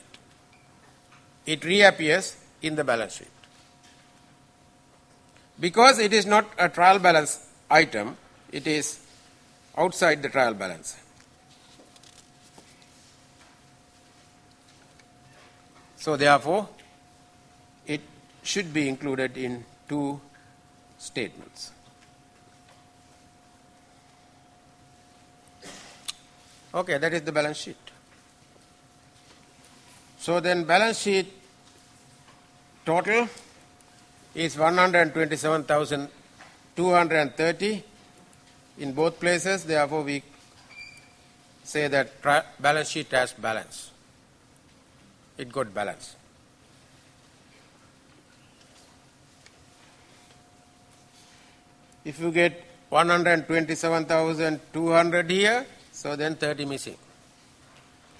Because it is not a trial balance item, it is outside the trial balance. So therefore, it should be included in two statements. Okay, that is the balance sheet. So then balance sheet total is 127,230 in both places. Therefore, we say that balance sheet has balance. It got balance. If you get 127,200 here, so then 30 missing.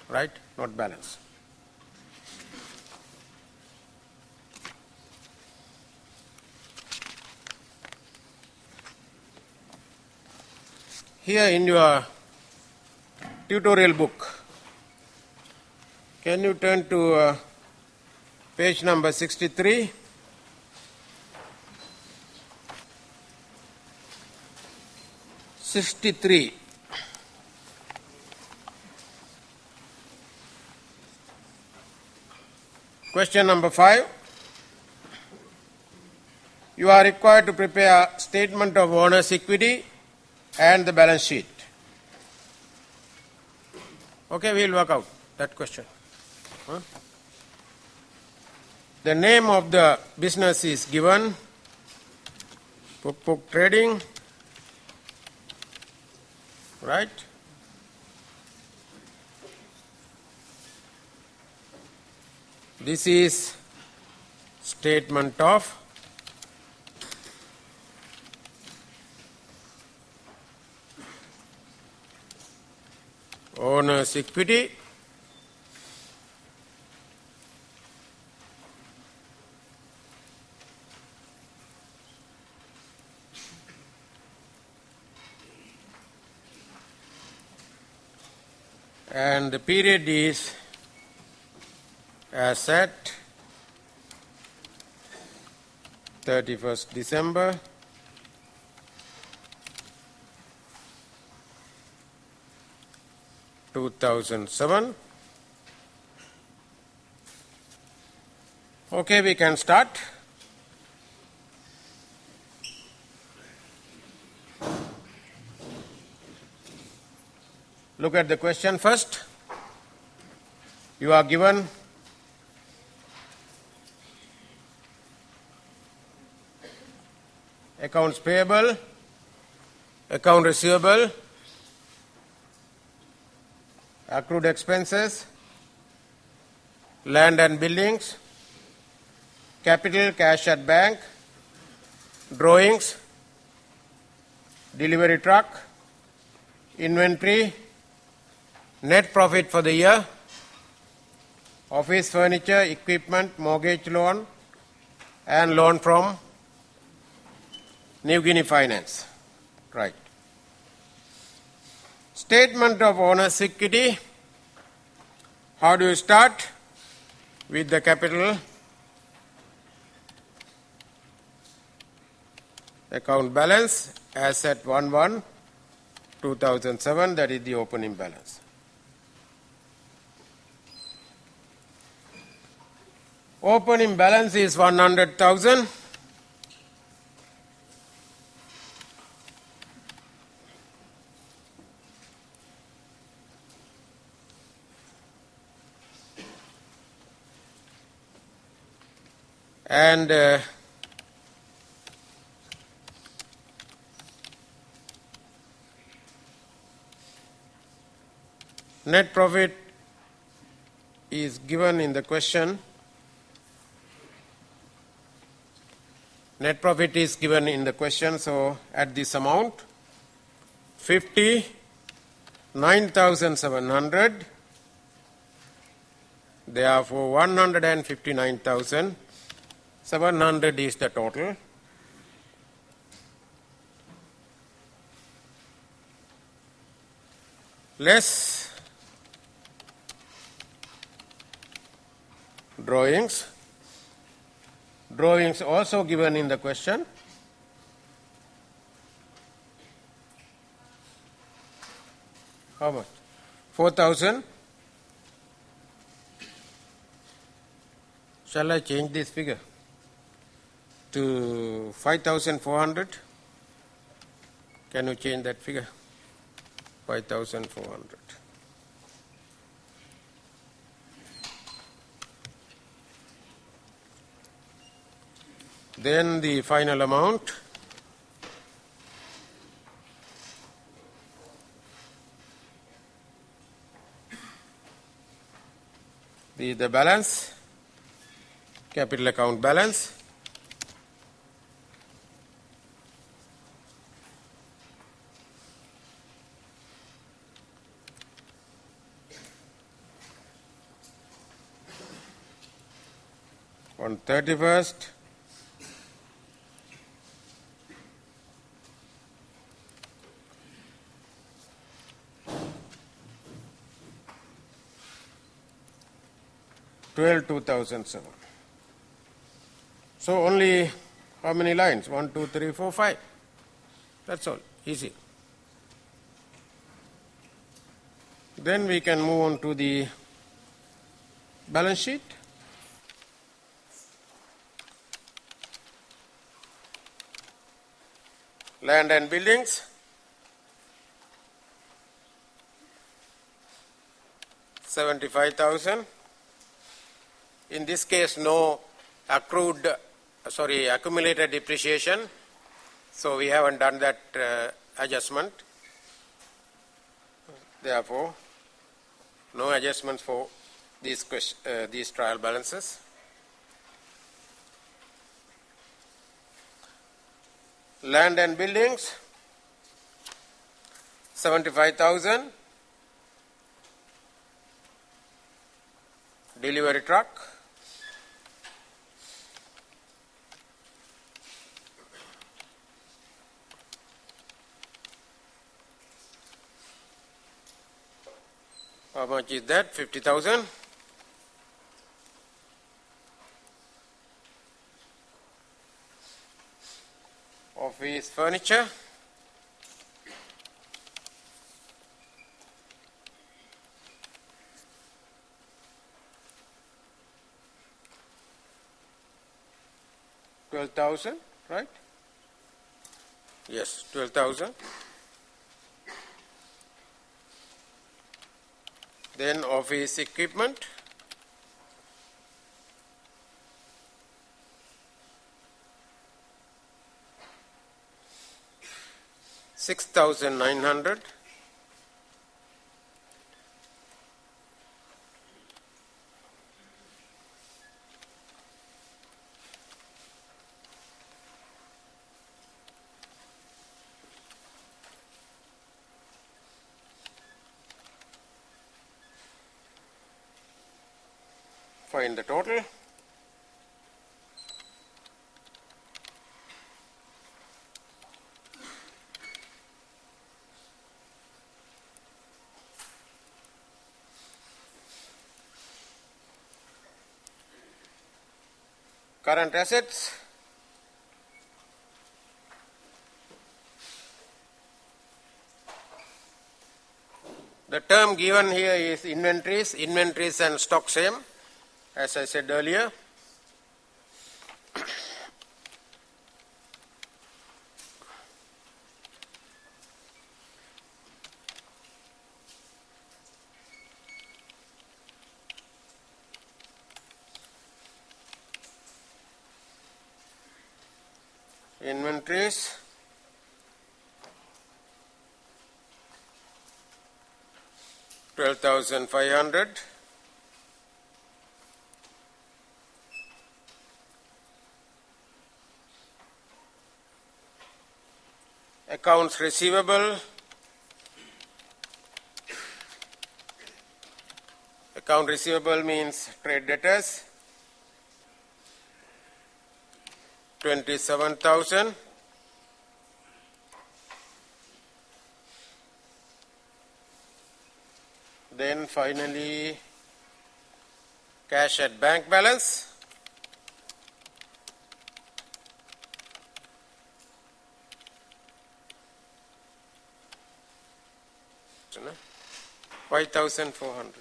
Right? Not balance. Here in your tutorial book, can you turn to page number 63? Question number 5. You are required to prepare a statement of owner's equity and the balance sheet. Okay, we will work out that question. The name of the business is given, Puk Trading, right? This is statement of owner's equity and the period is as at 31st December 2007. Okay, we can start. Look at the question first. You are given accounts payable, account receivable, accrued expenses, land and buildings, capital, cash at bank, drawings, delivery truck, inventory, net profit for the year, office furniture, equipment, mortgage loan, and loan from New Guinea Finance. Right. Statement of owner's equity. How do you start? With the capital, account balance, asset 11/2007, that is the opening balance. Opening balance is 100,000. And net profit is given in the question. Net profit is given in the question, so at this amount, 59,700. Therefore, 159,700 is the total. Less drawings. Drawings also given in the question. How much? 4,000. Shall I change this figure to 5,400? Can you change that figure? 5,400. Then the final amount, the balance, capital account balance, on 31st December 2007. So only how many lines? 1, 2, 3, 4, 5. That's all. Easy. Then we can move on to the balance sheet. Land and buildings. $75,000. In this case, no accumulated depreciation, so we haven't done that adjustment. Therefore, no adjustments for these trial balances. Land and buildings, 75,000. Delivery truck, How much is that? 50,000. Office furniture. $12,000, right? Yes, 12,000. Then office equipment. $6,900. Find the total. Current assets. The term given here is inventories. Inventories and stock same, as I said earlier. Inventories. $12,500. Accounts receivable. Account receivable means trade debtors. 27,000. Then finally cash at bank balance. $5,400.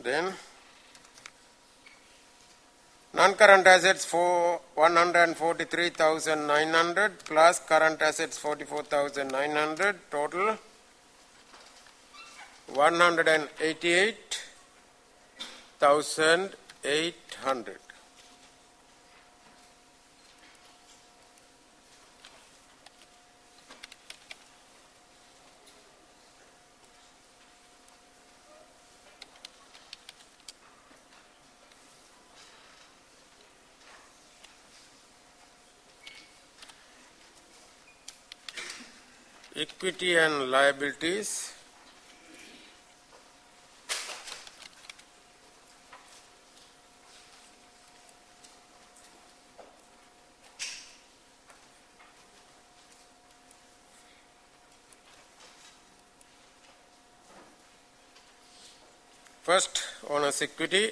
Then non-current assets for 143,900 plus current assets 44,900, total 188,800. Equity and liabilities. First, owner's equity.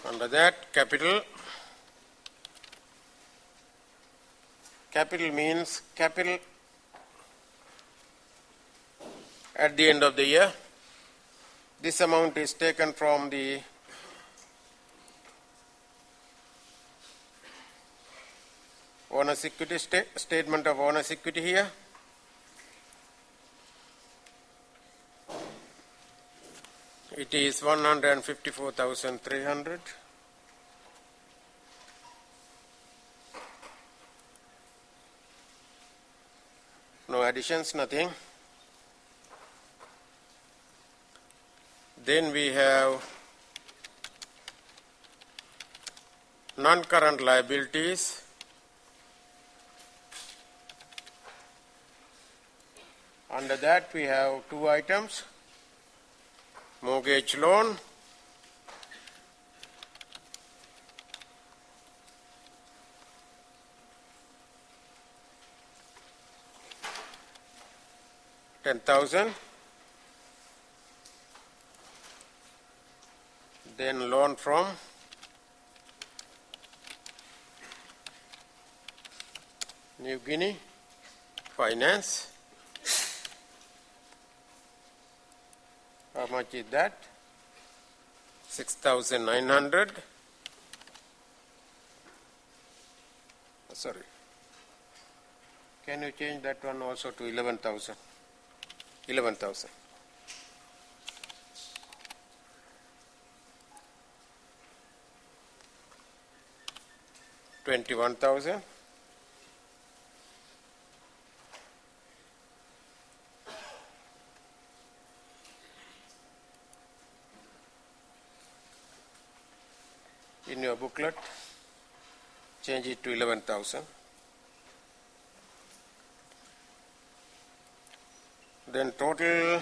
Under that, capital. Capital means capital at the end of the year. This amount is taken from the owner's equity statement of owner's equity here. It is 154,300. No additions, nothing. Then we have non-current liabilities. Under that we have two items. Mortgage loan $10,000. Then loan from New Guinea finance. How much is that? 6,900. Sorry. Can you change that one also to 11,000? 11,000. $21,000. In your booklet, change it to 11,000. Then total,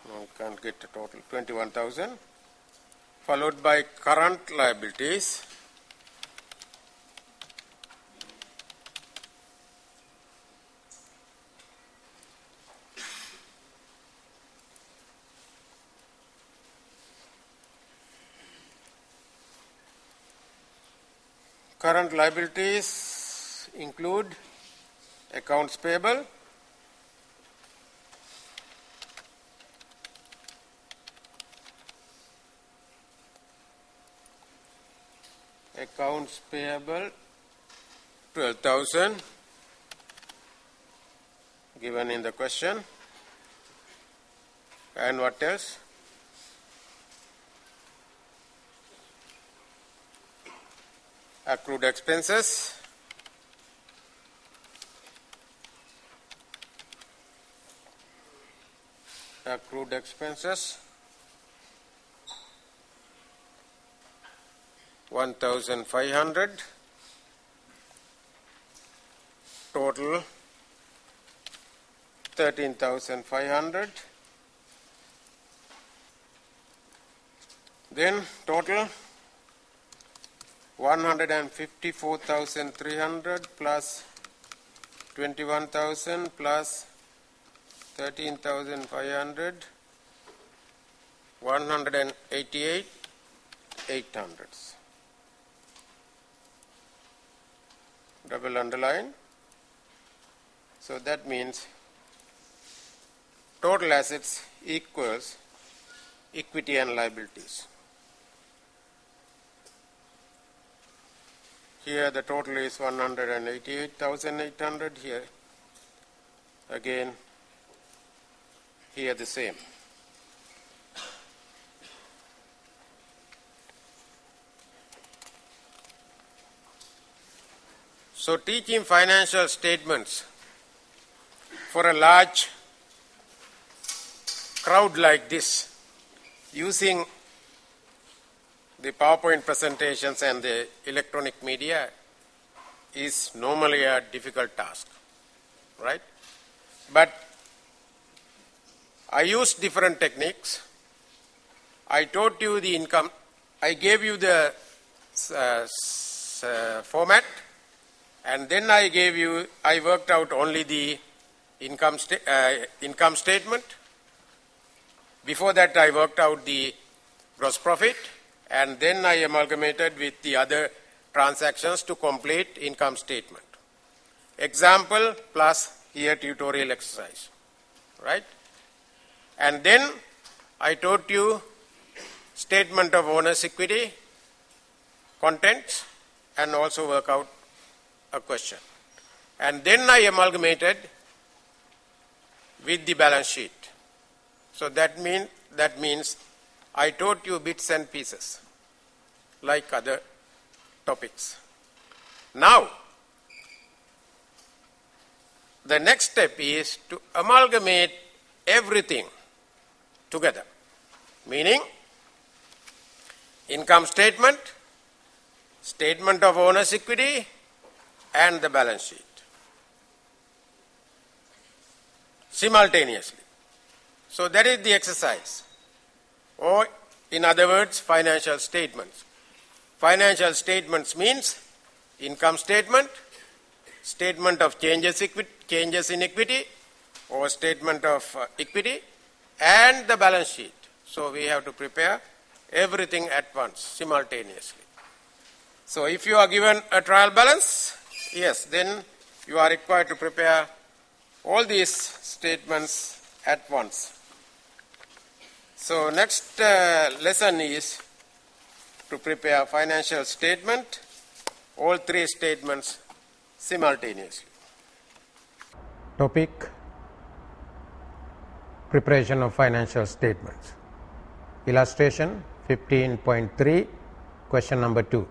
no, can't get the total, 21,000, followed by current liabilities. Current liabilities include accounts payable, accounts payable 12,000 given in the question, and what else? Accrued expenses, $1,500, total 13,500. Then total 154,300 plus 21,000 plus 13,500, 188,800. Double underline. So that means total assets equals equity and liabilities. Here the total is 188,800. Here again, here the same. So teaching financial statements for a large crowd like this, using the PowerPoint presentations and the electronic media, is normally a difficult task, right? But I used different techniques. I taught you the income. I gave you the format, and then I worked out only the income statement. Before that, I worked out the gross profit, and then I amalgamated with the other transactions to complete income statement. Example plus here tutorial exercise, right? And then I taught you statement of owner's equity, contents, and also work out a question. And then I amalgamated with the balance sheet. So that means I taught you bits and pieces like other topics. Now, the next step is to amalgamate everything together, meaning income statement, statement of owner's equity, and the balance sheet simultaneously. So that is the exercise, or in other words, financial statements. Financial statements means income statement, statement of changes in equity, or statement of equity, and the balance sheet. So we have to prepare everything at once, simultaneously. So if you are given a trial balance, yes, then you are required to prepare all these statements at once. So next lesson is to prepare financial statement, all three statements simultaneously. Topic: preparation of financial statements. Illustration 15.3, question number 2.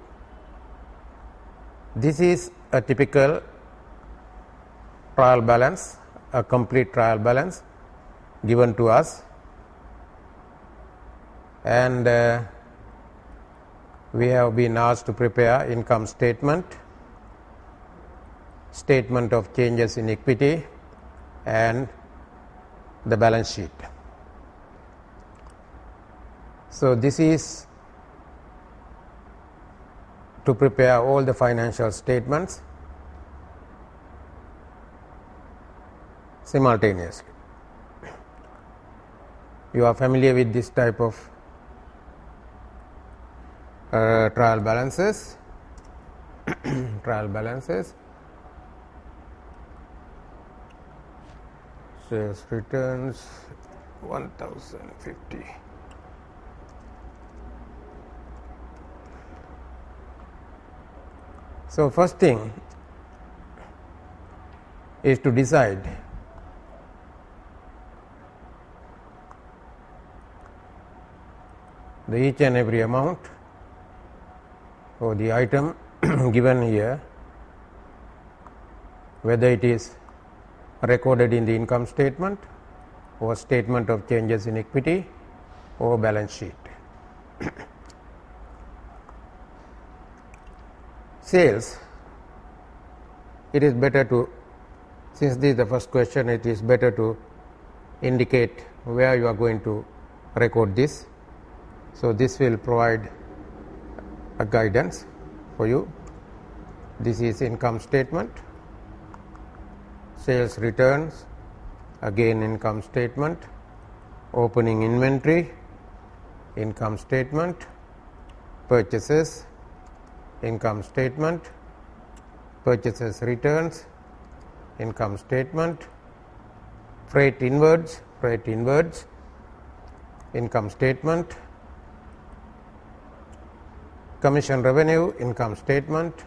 This is a typical trial balance, a complete trial balance given to us, and we have been asked to prepare income statement, statement of changes in equity, and the balance sheet. So this is to prepare all the financial statements simultaneously. You are familiar with this type of trial balances. Trial balances, sales returns 1050. So first thing is to decide the each and every amount or the item given here, whether it is recorded in the income statement or statement of changes in equity or balance sheet. Sales, it is better to, since this is the first question, it is better to indicate where you are going to record this. So this will provide a guidance for you. This is income statement, sales returns, again income statement, opening inventory, income statement, purchases, income statement, purchases returns, income statement, freight inwards, income statement, commission revenue, income statement,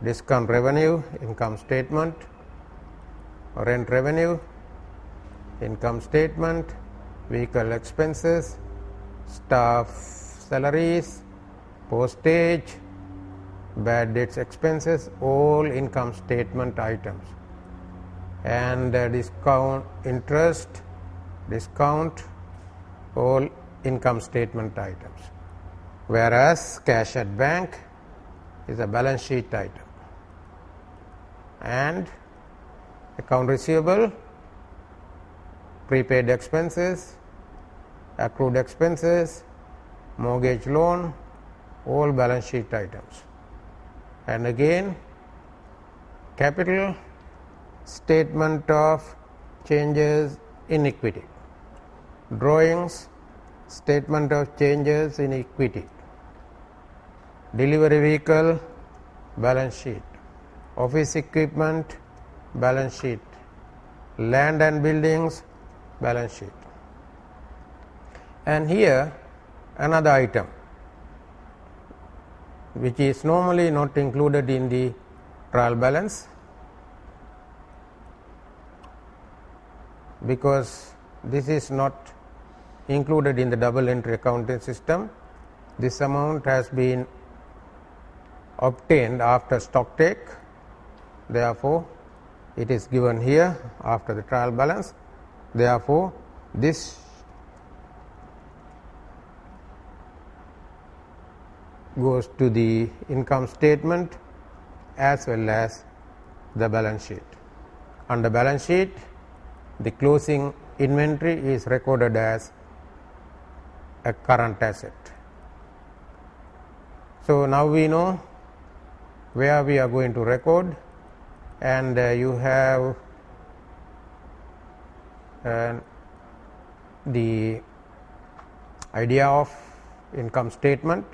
discount revenue, income statement, rent revenue, income statement, vehicle expenses, staff salaries, postage, bad debts expenses, all income statement items, and discount, interest, discount, all income statement items, whereas cash at bank is a balance sheet item, and account receivable, prepaid expenses, accrued expenses, mortgage loan, all balance sheet items. And again, capital, statement of changes in equity, drawings, statement of changes in equity, delivery vehicle, balance sheet, office equipment, balance sheet, land and buildings, balance sheet. And here another item, which is normally not included in the trial balance, because this is not included in the double entry accounting system. This amount has been obtained after stock take, therefore it is given here after the trial balance. Therefore, this goes to the income statement as well as the balance sheet. On the balance sheet, the closing inventory is recorded as a current asset. So, now we know where we are going to record, and you have the idea of income statement,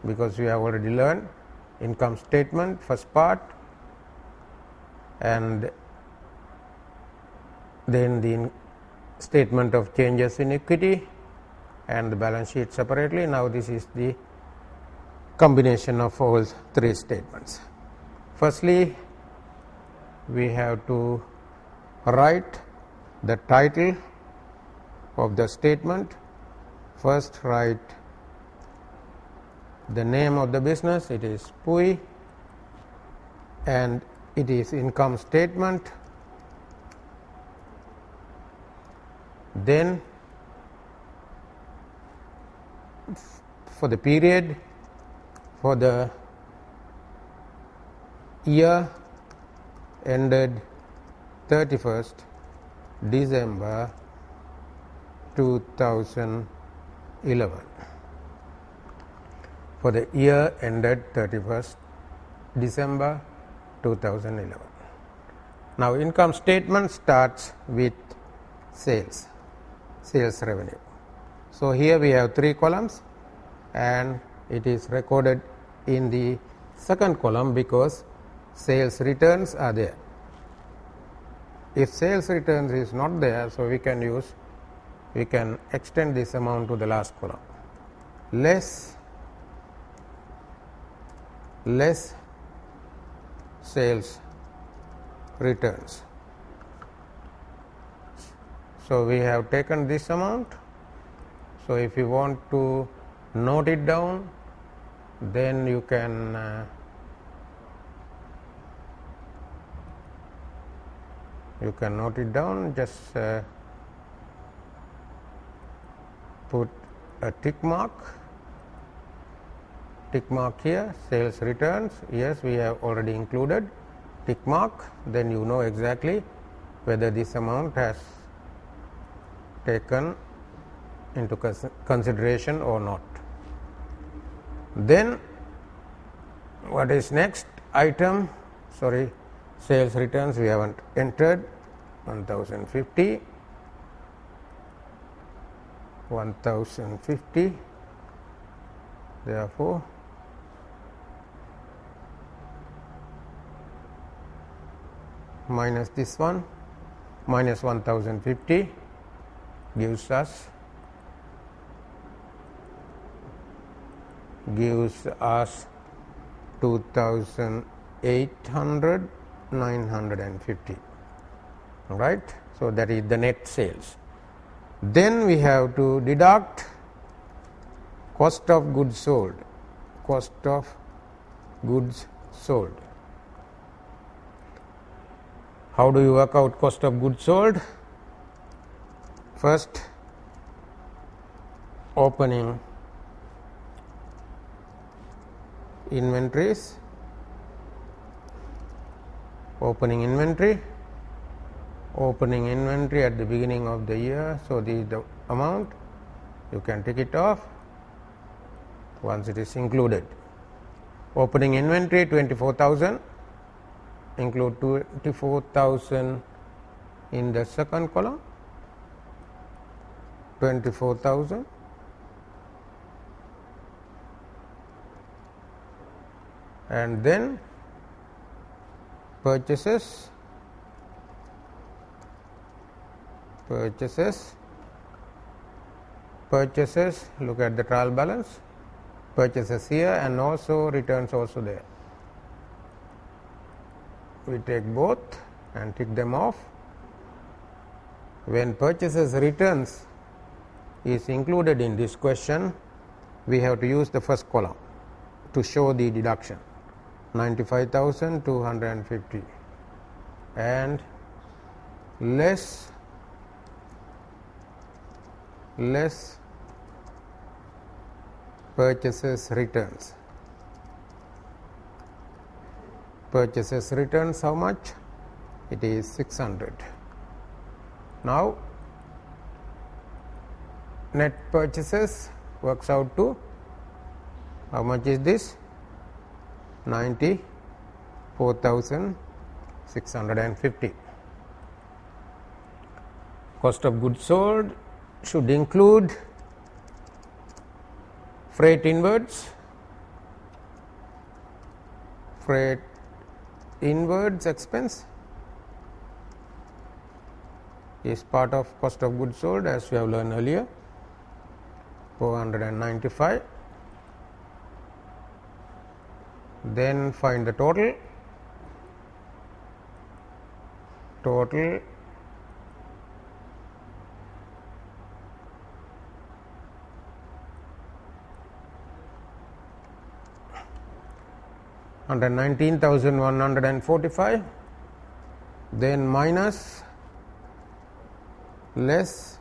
because we have already learned income statement first part, and then the statement of changes in equity and the balance sheet separately. Now, this is the combination of all three statements. Firstly, we have to write the title of the statement. First, write the name of the business, it is PUI, and it is income statement. Then, for the period, for the year ended 31st December 2011. For the year ended 31st December 2011. Now, income statement starts with sales revenue. So, here we have three columns, and it is recorded in the second column because sales returns are there. If sales returns is not there, so we can extend this amount to the last column. Less sales returns. So, we have taken this amount. So, if you want to note it down, then you can note it down. Just put a tick mark here. Sales returns, yes, we have already included, tick mark. Then you know exactly whether this amount has taken into consideration or not. Then what is next item? Sorry, sales returns we haven't entered. 1050, therefore minus this one, minus 1050 gives us 2,800, 950, right. So, that is the net sales. Then we have to deduct cost of goods sold. How do you work out cost of goods sold? First, opening inventories, opening inventory at the beginning of the year. So, this is the amount, you can take it off once it is included. Opening inventory 24,000, include 24,000 in the second column, 24,000. And then purchases, look at the trial balance, purchases here and also returns also there. We take both and tick them off. When purchases returns is included in this question, we have to use the first column to show the deduction, 95,250 and less purchases returns. Purchases returns how much? It is 600. Now net purchases works out to how much is this? 94,650. Cost of goods sold should include freight inwards. Freight inwards expense is part of cost of goods sold, as we have learned earlier, 495. Then find the total. Total under 19,145, then minus less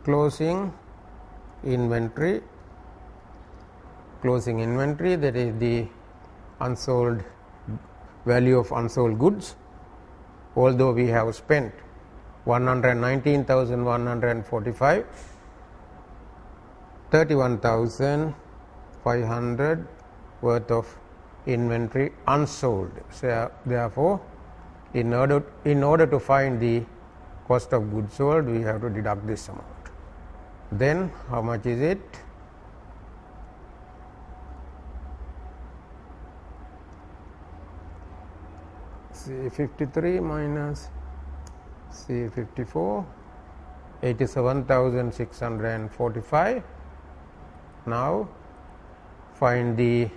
closing inventory. Closing inventory, that is the unsold value of unsold goods. Although we have spent 119,145, 31,500 worth of inventory unsold. So therefore, in order to find the cost of goods sold, we have to deduct this amount. Then how much is it? C53 minus C54, 87,645. Now find the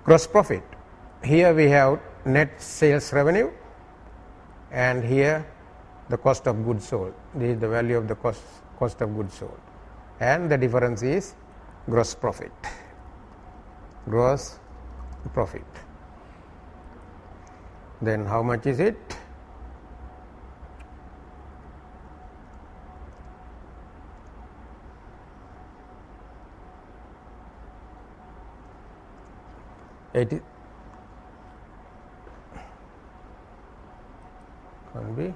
gross profit. Here we have net sales revenue and here the cost of goods sold. This is the value of the cost of goods sold, and the difference is gross profit. Gross profit. Then how much is it? Can be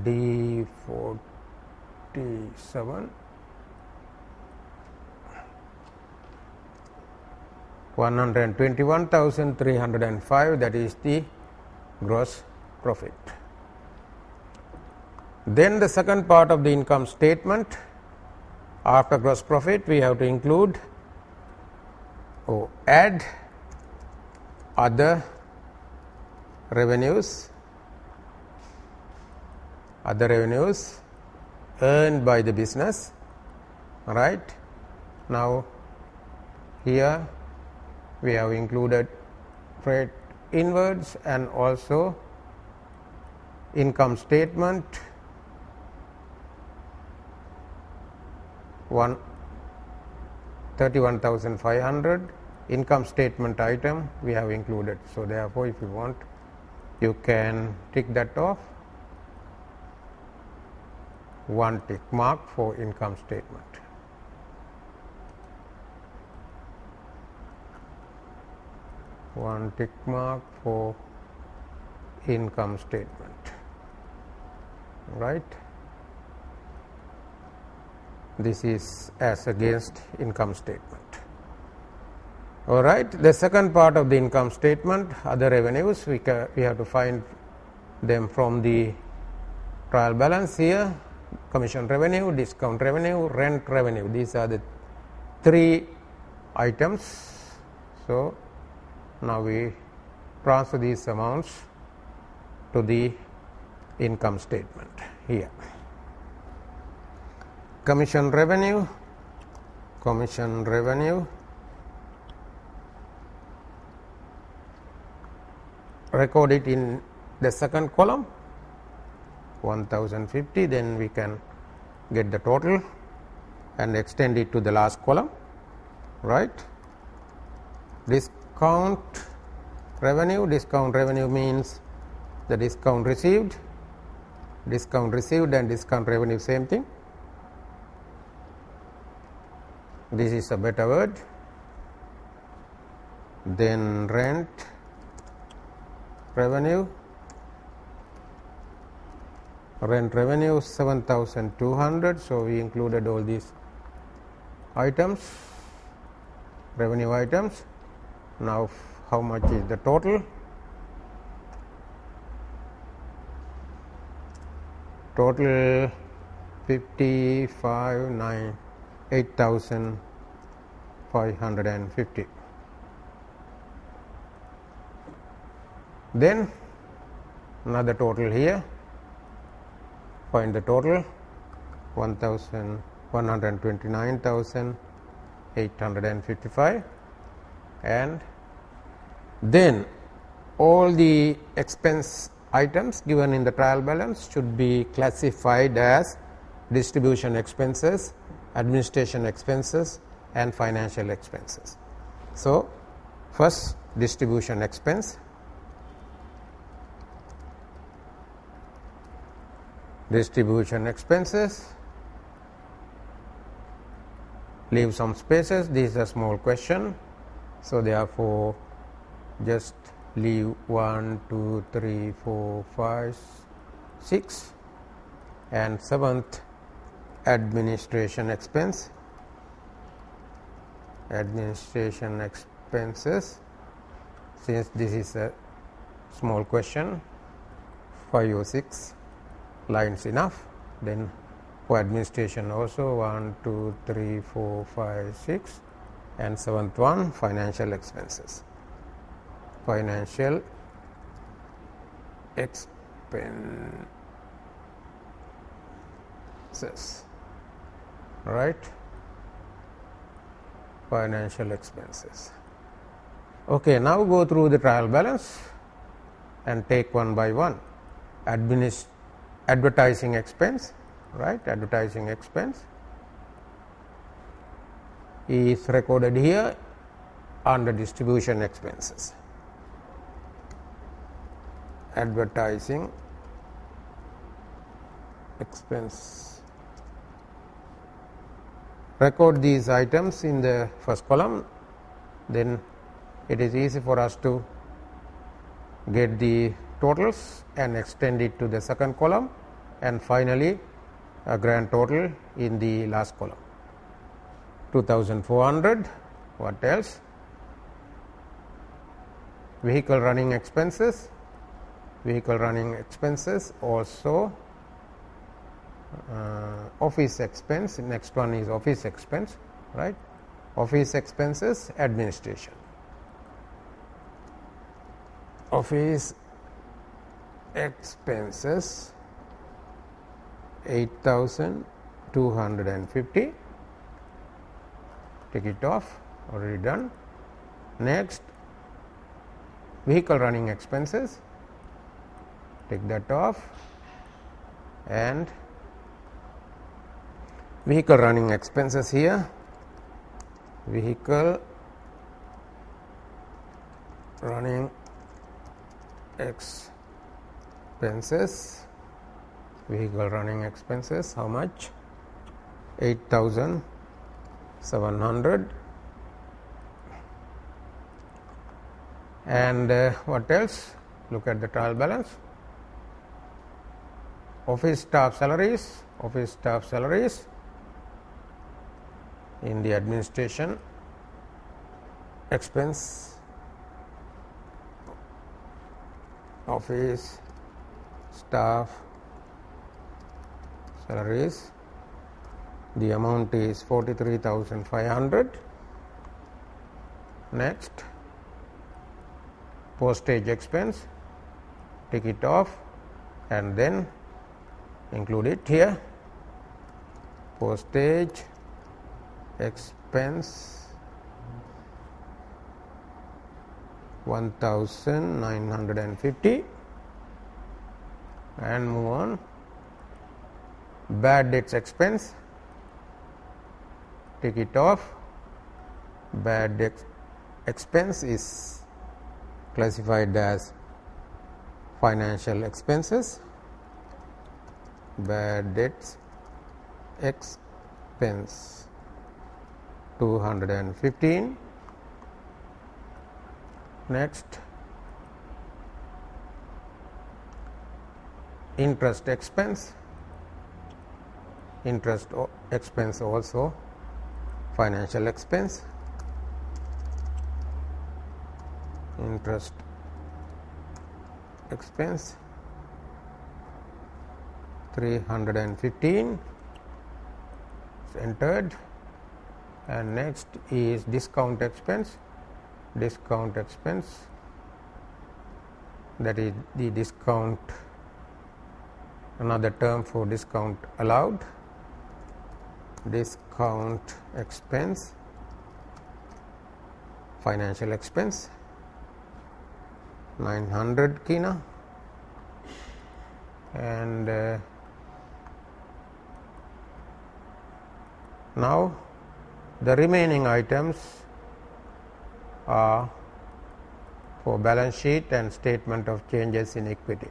D47 121,305, that is the gross profit. Then the second part of the income statement, after gross profit we have to include or add other revenues earned by the business. Right. Now here we have included freight inwards and also income statement 31,500 income statement item we have included. So therefore, if you want, you can tick that off. One tick mark for income statement. One tick mark for income statement. Right. This is as against income statement. All right. The second part of the income statement, other revenues, we have to find them from the trial balance here. Commission revenue, discount revenue, rent revenue. These are the three items. So now we transfer these amounts to the income statement here. commission revenue, record it in the second column 1050, then we can get the total and extend it to the last column, right. Discount revenue means the discount received and discount revenue same thing. This is a better word. Then rent revenue 7,200. So, we included all these items, revenue items. Now, how much is the total? Total 8,550. Then another total here. Find the total 129,855, and then all the expense items given in the trial balance should be classified as distribution expenses, administration expenses and financial expenses. So, first distribution expense. Leave some spaces. This is a small question, so therefore just leave 1, 2, 3, 4, 5, 6 and 7th administration expenses. Since this is a small question, 5 or 6 lines enough. Then for administration also 1, 2, 3, 4, 5, 6 and 7th one financial expenses. Financial expenses, right. Financial expenses. Okay, now go through the trial balance and take one by one. Advertising expense, right. Advertising expense is recorded here under distribution expenses. Advertising expense. Record these items in the first column, then it is easy for us to get the totals and extend it to the second column, and finally a grand total in the last column. 2,400. What else? Vehicle running expenses. Also office expense. Next one is office expense, right. Office expenses, administration. Office expenses 8,250. Take it off, already done. Next, vehicle running expenses, take that off, and vehicle running expenses here, vehicle running expenses, how much? 8,700. And what else? Look at the trial balance. Office staff salaries in the administration expense. Office staff salaries, the amount is 43,500. Next, postage expense, take it off and then include it here. postage expense 1950 and move on. Bad debts expense, take it off. Bad debt expense is classified as financial expenses. Bad debts expense 215. Next, interest expense. Interest expense also financial expense. Interest expense 315 is entered, and next is discount expense. Discount expense, that is the discount, another term for discount allowed. Discount expense financial expense 900 kina, and now the remaining items are for balance sheet and statement of changes in equity.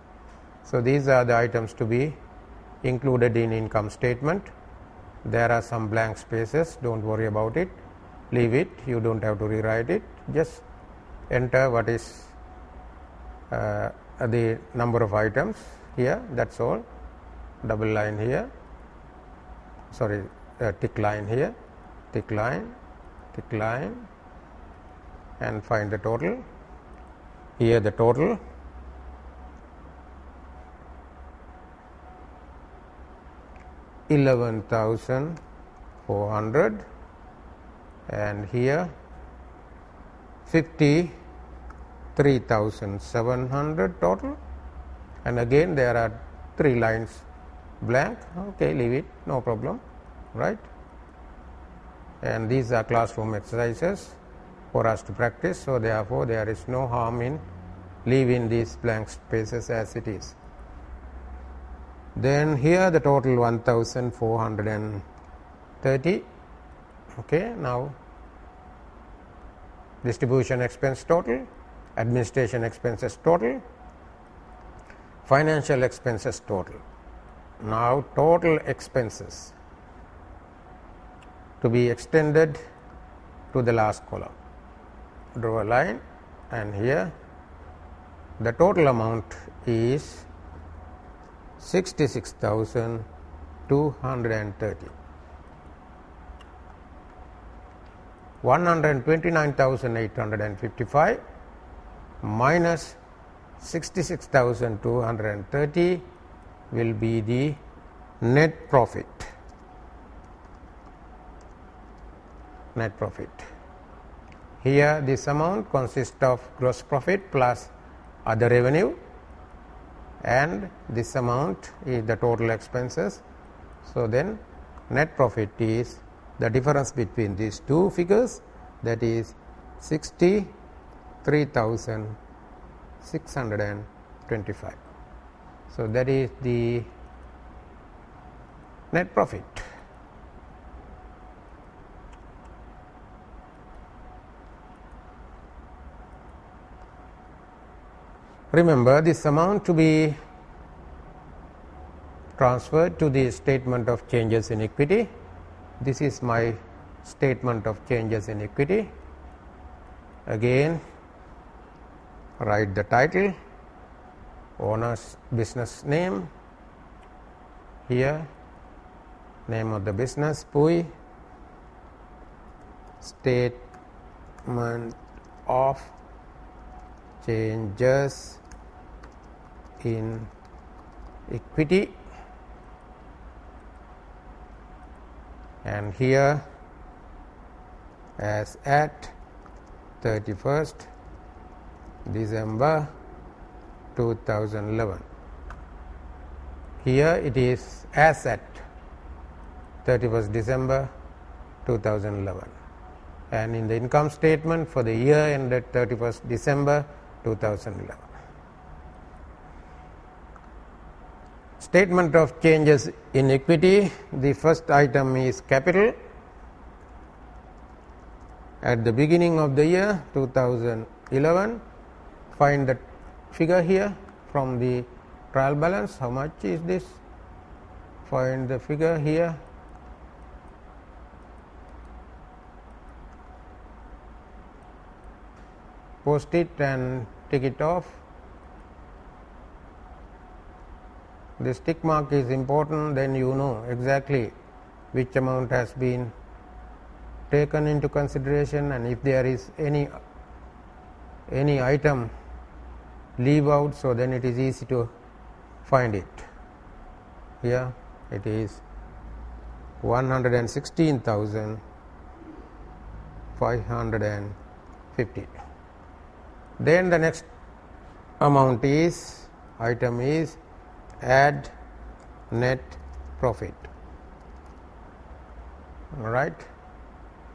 So, these are the items to be included in income statement. There are some blank spaces, do not worry about it, leave it, you do not have to rewrite it, just enter what is the number of items here, that is all. Double line here, sorry, tick line here, tick line, and find the total. Here the total $11,400, and here 53,700 total, and again there are 3 lines blank. Okay, leave it, no problem, right? And these are classroom exercises for us to practice. So, therefore, there is no harm in leaving these blank spaces as it is. Then here the total 1,430. Okay, now distribution expense total, administration expenses total, financial expenses total. Now total expenses to be extended to the last column. Draw a line, and here the total amount is 66,230. 129,855 minus 66,230 will be the net profit. Net profit. Here this amount consists of gross profit plus other revenue, and this amount is the total expenses. So, then net profit is the difference between these two figures, that is 63,625. So, that is the net profit. Remember, this amount to be transferred to the statement of changes in equity. This is my statement of changes in equity. Again, write the title, owner's business name, here name of the business Pui, statement of changes in equity, and here as at 31st December 2011. Here it is as at 31st December 2011, and in the income statement for the year ended 31st December 2011. Statement of changes in equity. The first item is capital. At the beginning of the year 2011, find the figure here from the trial balance. How much is this? Find the figure here. Post it and take it off. This tick mark is important, then you know exactly which amount has been taken into consideration, and if there is any item leave out, so then it is easy to find it. Here it is 116,550. Then the next item is add net profit. All right.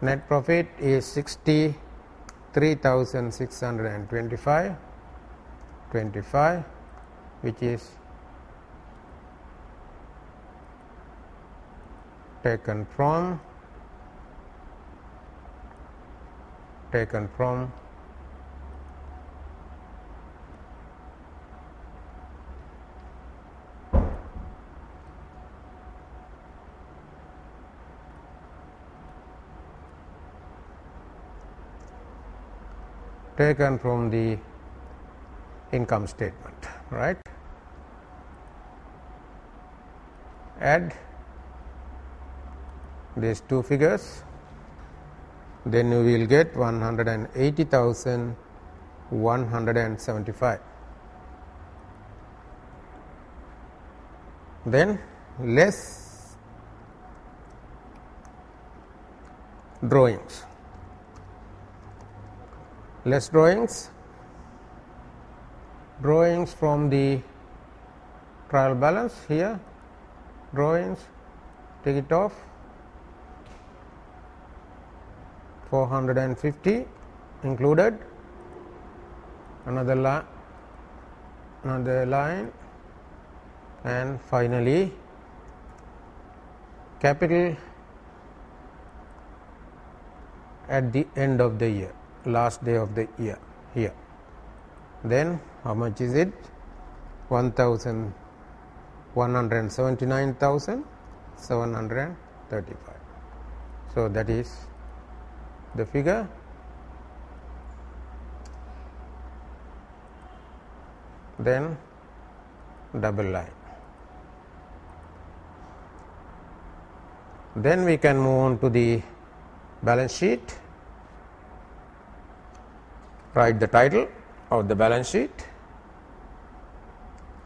Net profit is 63,625, which is taken from the income statement, right? Add these two figures, then you will get 180,175. Then less drawings. Drawings from the trial balance. Here drawings, take it off. 450 included. Another line, and finally capital at the end of the year, last day of the year here. Then how much is it? 179,735. So that is the figure. Then double line. Then we can move on to the balance sheet. Write the title of the balance sheet.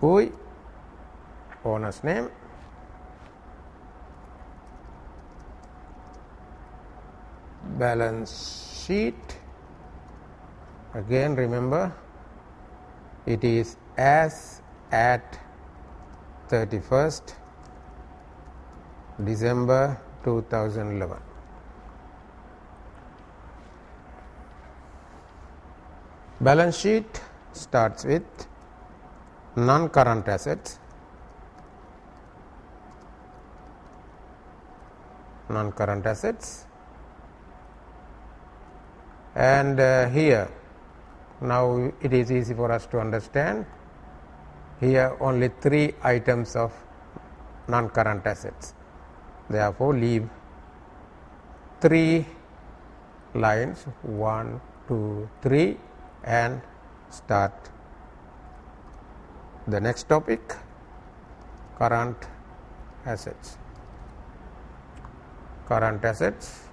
Pui, owner's name. Balance sheet. Again remember, it is as at 31st December 2011. Balance sheet starts with non-current assets. And here now it is easy for us to understand. Here only 3 items of non-current assets. Therefore, leave 3 lines, 1, 2, 3, and start the next topic, current assets. Current assets,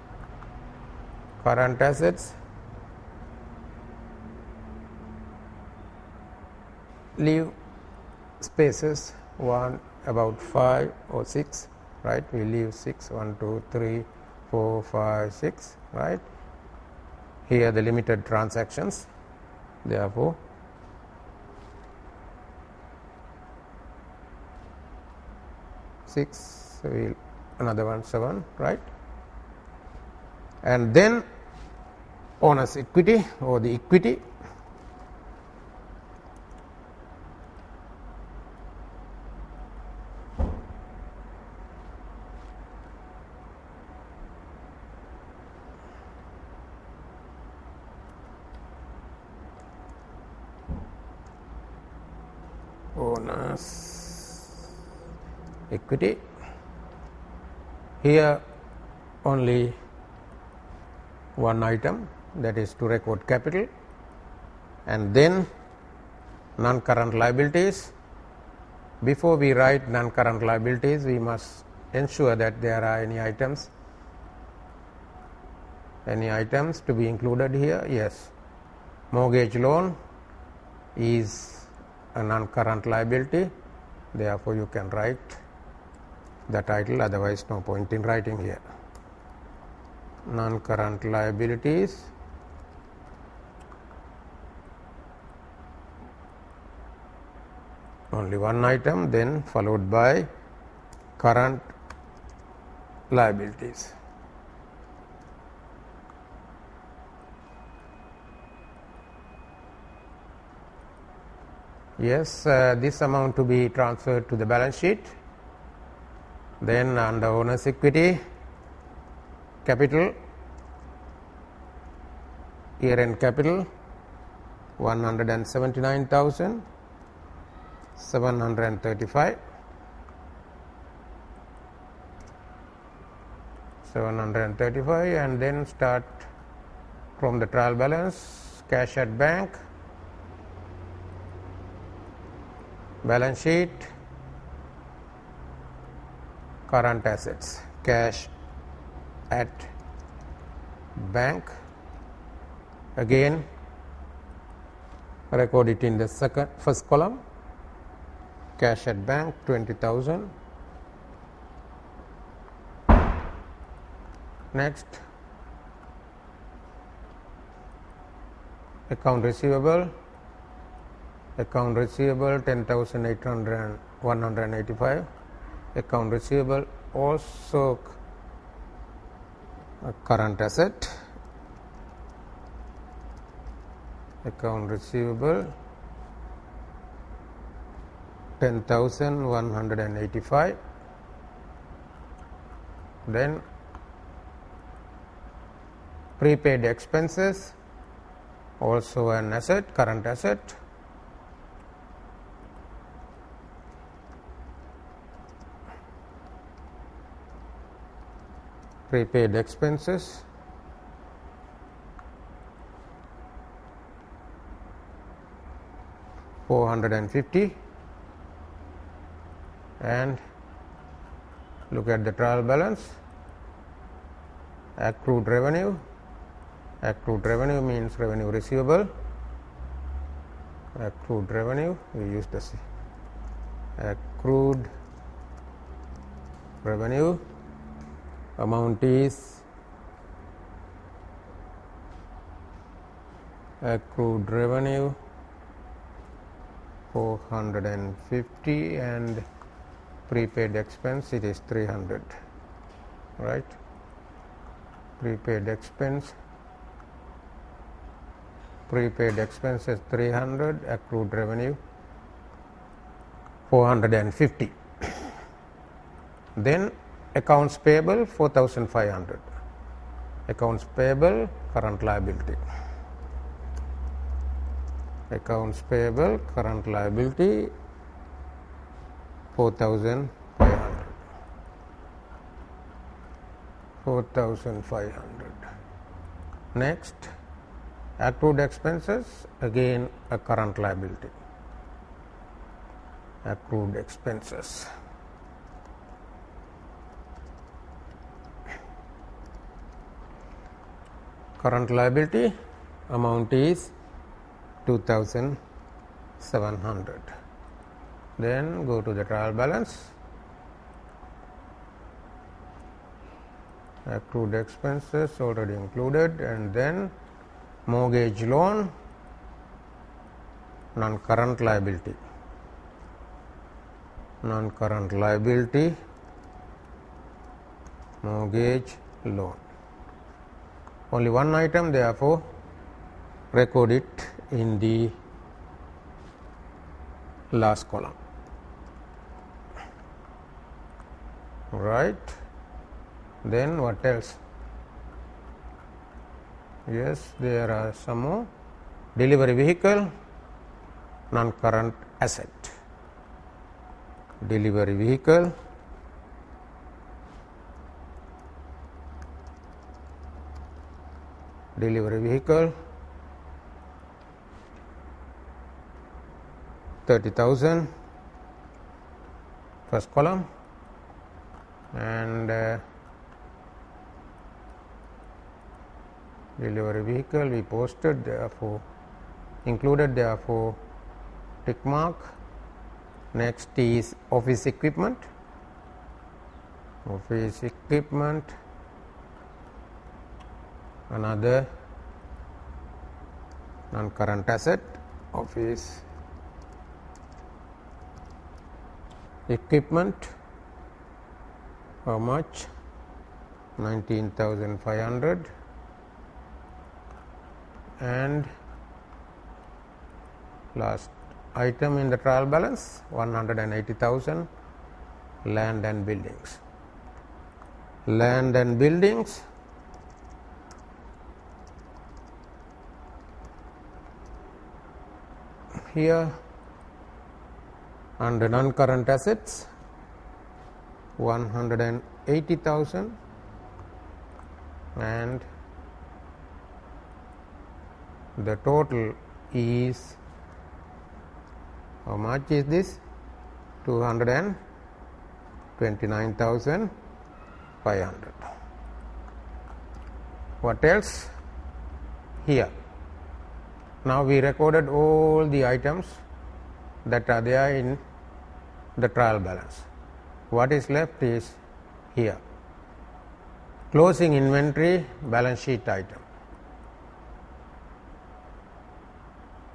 leave spaces, about 5 or 6, right? We leave 6, 1, 2, 3, 4, 5, 6, right? Here the limited transactions, therefore six will another one 7, right? And then owner's equity or the equity, owner's equity. Here only one item, that is to record capital, and then non-current liabilities. Before we write non-current liabilities, we must ensure that there are any items to be included here. Yes, mortgage loan is a non-current liability, therefore you can write the title, otherwise no point in writing here. Non-current liabilities, only one item, then followed by current liabilities. Yes, this amount to be transferred to the balance sheet. Then under owner's equity, capital, year-end capital 179,735, 735, and then start from the trial balance, cash at bank, balance sheet, current assets, cash at bank, again record it in the first column, cash at bank 20,000. Next, account receivable 10,800,185, account receivable also a current asset, account receivable 10,185. Then prepaid expenses, also an asset, current asset, prepaid expenses, $450, and look at the trial balance, accrued revenue. Accrued revenue means revenue receivable. Accrued revenue, we use the accrued revenue, amount is accrued revenue 450, and prepaid expense it is 300, right? Prepaid expense is 300, accrued revenue 450. Then accounts payable 4,500, accounts payable current liability, accounts payable current liability 4,500, 4,500. Next, accrued expenses, again a current liability, accrued expenses. Current liability amount is 2,700. Then go to the trial balance, accrued expenses already included, and then mortgage loan, non-current liability, non-current liability mortgage loan. Only one item, therefore record it in the last column. Right. Then what else? Yes, there are some more. Delivery vehicle, non-current asset. Delivery vehicle, delivery vehicle, 30,000, first column, and delivery vehicle we posted, therefore included, therefore tick mark. Next is office equipment. Office equipment, another non-current asset. Office equipment, how much? 19,500. And last item in the trial balance, 180,000, land and buildings. Land and buildings, here under non-current assets, 180,000, and the total is, how much is this? 229,500. What else? Here. Now we recorded all the items that are there in the trial balance. What is left is here. Closing inventory, balance sheet item.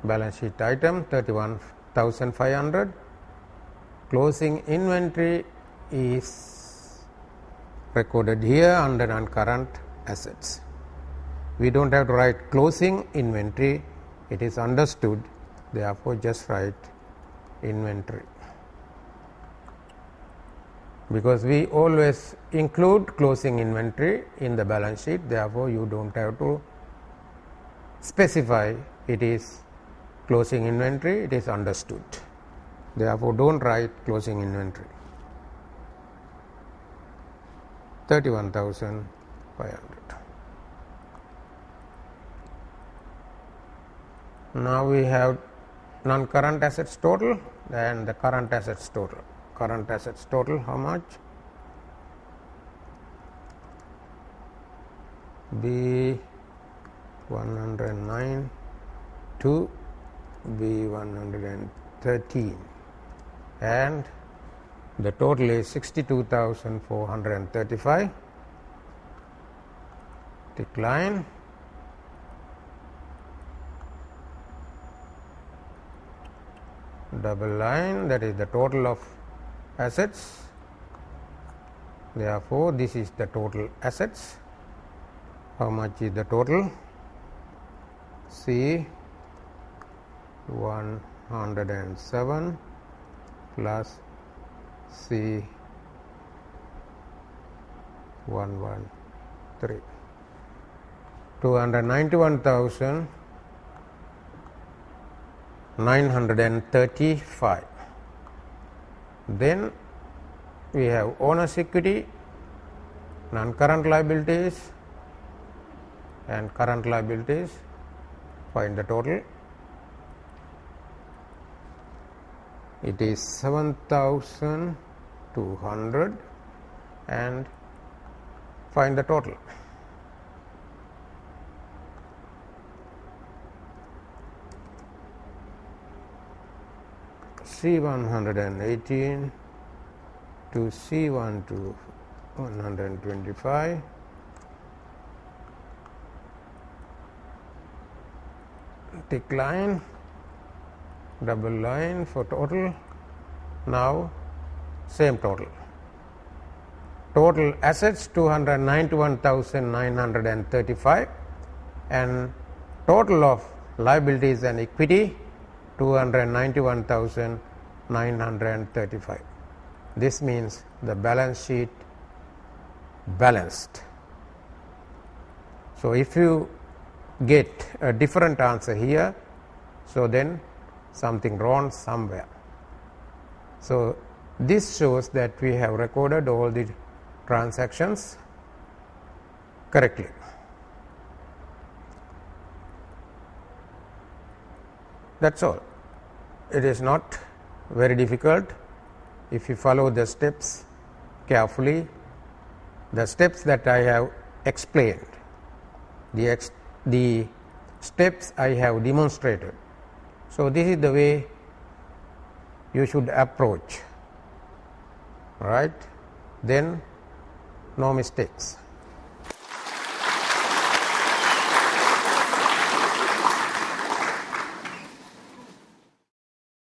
Balance sheet item 31,500. Closing inventory is recorded here under non-current assets. We don't have to write closing inventory, it is understood, therefore just write inventory. Because we always include closing inventory in the balance sheet, therefore you don't have to specify it is closing inventory, it is understood. Therefore, don't write closing inventory. 31,500. Now we have non-current assets total and the current assets total. Current assets total, how much? B 109 to B 113, and the total is 62,435. Decline. Double line, that is the total of assets. Therefore, this is the total assets. How much is the total? C 107 plus C 113, 291,935. Then we have owner's equity, non-current liabilities and current liabilities. Find the total. It is 7,200 and find the total. C 118 to C 125. Decline, double line for total. Now same total. total assets 291,935 and total of liabilities and equity 291,935. This means the balance sheet balanced. So, if you get a different answer here, so then something wrong somewhere. So, this shows that we have recorded all the transactions correctly. That is all. It is not very difficult if you follow the steps carefully, the steps that I have explained, the steps I have demonstrated. So, this is the way you should approach, right? Then no mistakes.